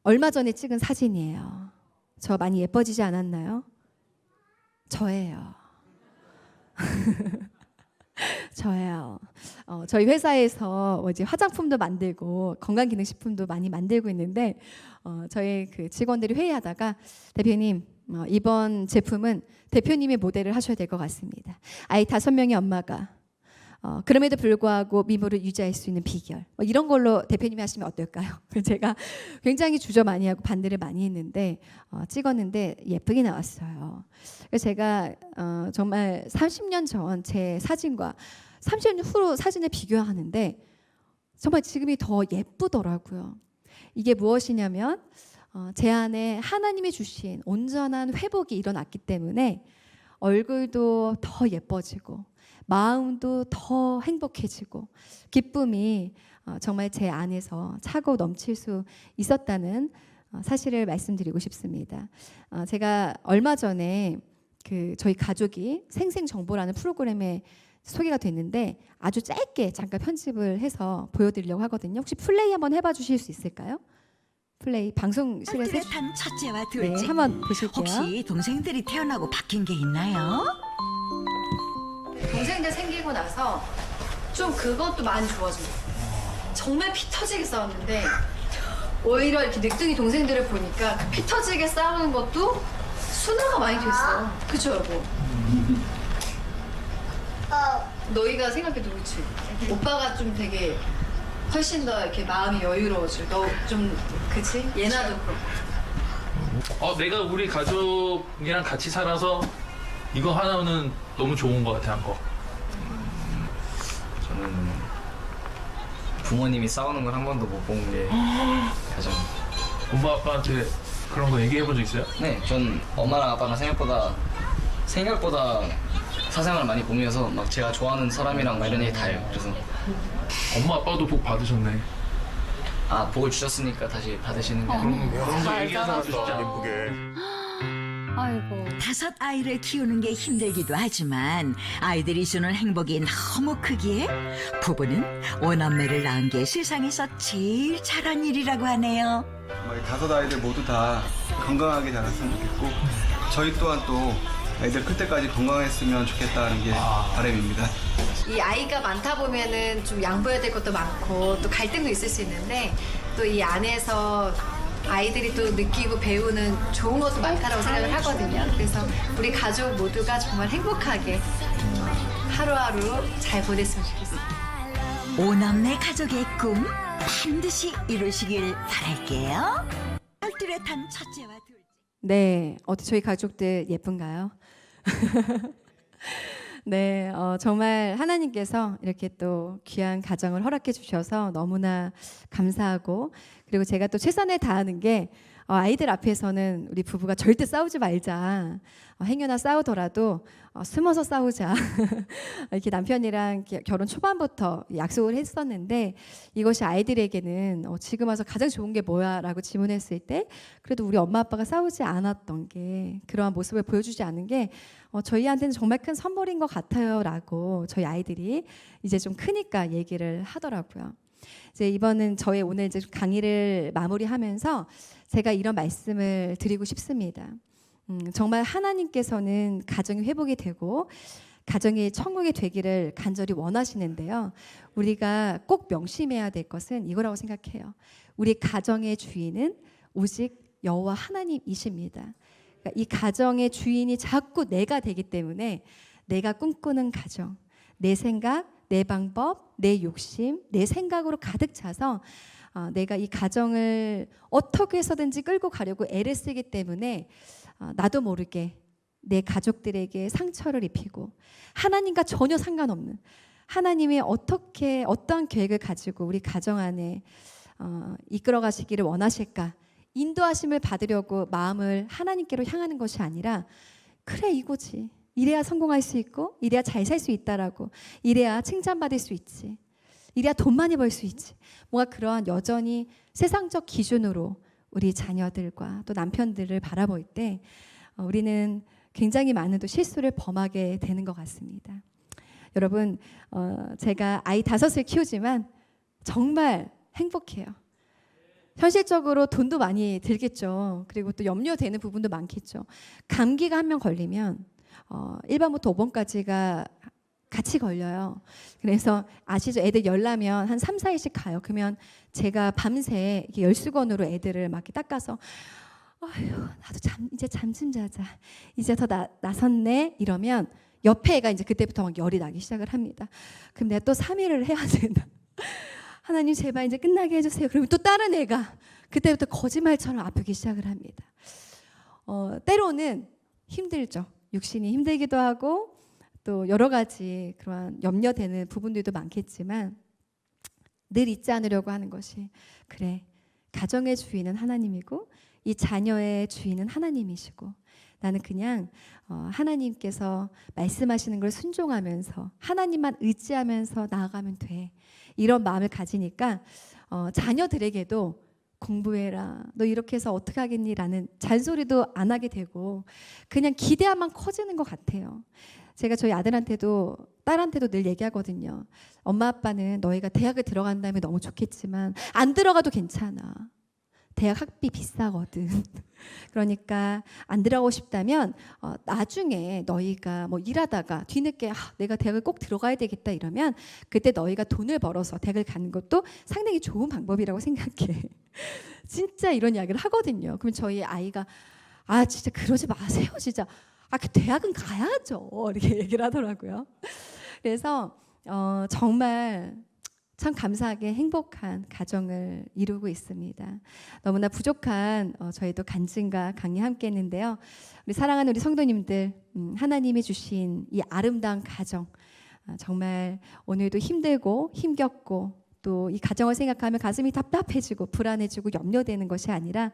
얼마 전에 찍은 사진이에요. 저 많이 예뻐지지 않았나요? 저예요. 저예요. 저희 회사에서 이제 화장품도 만들고 건강기능식품도 많이 만들고 있는데 저희 그 직원들이 회의하다가 대표님 이번 제품은 대표님이 모델을 하셔야 될 것 같습니다. 아이 5명의 엄마가 그럼에도 불구하고 미모를 유지할 수 있는 비결 이런 걸로 대표님이 하시면 어떨까요? 제가 굉장히 주저 많이 하고 반대를 많이 했는데 찍었는데 예쁘게 나왔어요. 그래서 제가 정말 30년 전 제 사진과 30년 후 사진을 비교하는데 정말 지금이 더 예쁘더라고요. 이게 무엇이냐면 제 안에 하나님이 주신 온전한 회복이 일어났기 때문에 얼굴도 더 예뻐지고 마음도 더 행복해지고 기쁨이 정말 제 안에서 차고 넘칠 수 있었다는 사실을 말씀드리고 싶습니다. 제가 얼마 전에 그 저희 가족이 생생정보라는 프로그램에 소개가 됐는데 아주 짧게 잠깐 편집을 해서 보여드리려고 하거든요. 혹시 플레이 한번 해봐 주실 수 있을까요? 플레이 방송실에서 뚜렷한 첫째와 둘째. 네, 한번 보실게요. 혹시 동생들이 태어나고 바뀐 게 있나요? 동생들 생기고 나서 좀 그것도 많이 좋아졌어요. 정말 피 터지게 싸웠는데 오히려 이렇게 늑둥이 동생들을 보니까 그 피 터지게 싸우는 것도 순화가 많이 됐어. 그쵸 여보? 너희가 생각해도 그렇지. 오빠가 좀 되게 훨씬 더 이렇게 마음이 여유로워져. 너 좀 그치? 예나도 그렇고. 내가 우리 가족이랑 같이 살아서 이거 하나는 너무 좋은 것 같아 한 거. 저는 부모님이 싸우는 걸 한 번도 못 본 게 가장. 엄마 아빠한테 그런 거 얘기해 본 적 있어요? 네, 전 엄마랑 아빠랑 생각보다 사생활을 많이 공유해서 막 제가 좋아하는 사람이랑 막 이런 얘기 다 해요. 그래서 엄마 아빠도 복 받으셨네. 복을 주셨으니까 다시 받으시는 게 아니고. 그런 거 얘기해서 쉽지 않아. 아이고. 5 아이를 키우는 게 힘들기도 하지만 아이들이 주는 행복이 너무 크기에 부부는 5남매를 낳은 게 세상에서 제일 잘한 일이라고 하네요. 정말 5 아이들 모두 다 건강하게 자랐으면 좋겠고 저희 또한 또 애들 클 때까지 건강했으면 좋겠다는 게 바람입니다. 이 아이가 많다 보면은 좀 양보해야 될 것도 많고 또 갈등도 있을 수 있는데 또 이 안에서 아이들이 또 느끼고 배우는 좋은 것도 많다라고 생각을 하거든요. 그래서 우리 가족 모두가 정말 행복하게 하루하루 잘 보냈으면 좋겠습니다. 5남매 가족의 꿈 반드시 이루시길 바랄게요. 뚜렷한 첫째와 둘째. 네, 어때 저희 가족들 예쁜가요? 네, 정말 하나님께서 이렇게 또 귀한 가정을 허락해 주셔서 너무나 감사하고, 그리고 제가 또 최선을 다하는 게 아이들 앞에서는 우리 부부가 절대 싸우지 말자. 행여나 싸우더라도 숨어서 싸우자. 이렇게 남편이랑 결혼 초반부터 약속을 했었는데, 이것이 아이들에게는 지금 와서 가장 좋은 게 뭐야라고 질문했을 때 그래도 우리 엄마 아빠가 싸우지 않았던 게, 그러한 모습을 보여주지 않은 게 저희한테는 정말 큰 선물인 것 같아요라고 저희 아이들이 이제 좀 크니까 얘기를 하더라고요. 이제 이번은 저의 오늘 이제 강의를 마무리하면서 제가 이런 말씀을 드리고 싶습니다. 정말 하나님께서는 가정이 회복이 되고 가정이 천국이 되기를 간절히 원하시는데요. 우리가 꼭 명심해야 될 것은 이거라고 생각해요. 우리 가정의 주인은 오직 여호와 하나님이십니다. 그러니까 이 가정의 주인이 자꾸 내가 되기 때문에 내가 꿈꾸는 가정, 내 생각, 내 방법, 내 욕심, 내 생각으로 가득 차서 내가 이 가정을 어떻게 해서든지 끌고 가려고 애를 쓰기 때문에 나도 모르게 내 가족들에게 상처를 입히고 하나님과 전혀 상관없는, 하나님이 어떠한 계획을 가지고 우리 가정 안에 이끌어 가시기를 원하실까, 인도하심을 받으려고 마음을 하나님께로 향하는 것이 아니라 그래 이거지, 이래야 성공할 수 있고 이래야 잘 살 수 있다라고, 이래야 칭찬받을 수 있지, 이래야 돈 많이 벌 수 있지, 뭔가 그러한 여전히 세상적 기준으로 우리 자녀들과 또 남편들을 바라볼 때 우리는 굉장히 많은 또 실수를 범하게 되는 것 같습니다. 여러분, 제가 아이 5을 키우지만 정말 행복해요. 현실적으로 돈도 많이 들겠죠. 그리고 또 염려되는 부분도 많겠죠. 감기가 한 명 걸리면 1번부터 5번까지가 같이 걸려요. 그래서 아시죠? 애들 열나면 한 3, 4일씩 가요. 그러면 제가 밤새 이렇게 열수건으로 애들을 막 이렇게 닦아서 아휴, 나도 이제 잠 좀 자자. 이제 더 나섰네. 이러면 옆에 애가 이제 그때부터 막 열이 나기 시작을 합니다. 그럼 내가 또 3일을 해야 된다. 하나님 제발 이제 끝나게 해주세요. 그러면 또 다른 애가 그때부터 거짓말처럼 아프기 시작을 합니다. 때로는 힘들죠. 육신이 힘들기도 하고 또 여러 가지 그러한 염려되는 부분들도 많겠지만 늘 잊지 않으려고 하는 것이, 그래, 가정의 주인은 하나님이고 이 자녀의 주인은 하나님이시고 나는 그냥 하나님께서 말씀하시는 걸 순종하면서 하나님만 의지하면서 나아가면 돼. 이런 마음을 가지니까 자녀들에게도 공부해라, 너 이렇게 해서 어떻게 하겠니? 라는 잔소리도 안 하게 되고 그냥 기대함만 커지는 것 같아요. 제가 저희 아들한테도 딸한테도 늘 얘기하거든요. 엄마 아빠는 너희가 대학을 들어간다면 너무 좋겠지만 안 들어가도 괜찮아. 대학 학비 비싸거든. 그러니까 안 들어가고 싶다면 나중에 너희가 뭐 일하다가 뒤늦게 내가 대학을 꼭 들어가야 되겠다 이러면 그때 너희가 돈을 벌어서 대학을 가는 것도 상당히 좋은 방법이라고 생각해. 진짜 이런 이야기를 하거든요. 그럼 저희 아이가 진짜 그러지 마세요. 진짜 그 대학은 가야죠. 이렇게 얘기를 하더라고요. 그래서 정말 참 감사하게 행복한 가정을 이루고 있습니다. 너무나 부족한 저희도 간증과 강의 함께 했는데요. 우리 사랑하는 우리 성도님들, 하나님이 주신 이 아름다운 가정, 정말 오늘도 힘들고 힘겹고 또 이 가정을 생각하면 가슴이 답답해지고 불안해지고 염려되는 것이 아니라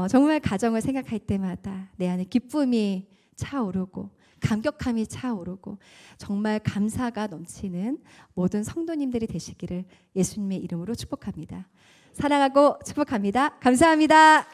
정말 가정을 생각할 때마다 내 안에 기쁨이 차오르고 감격함이 차오르고 정말 감사가 넘치는 모든 성도님들이 되시기를 예수님의 이름으로 축복합니다. 사랑하고 축복합니다. 감사합니다.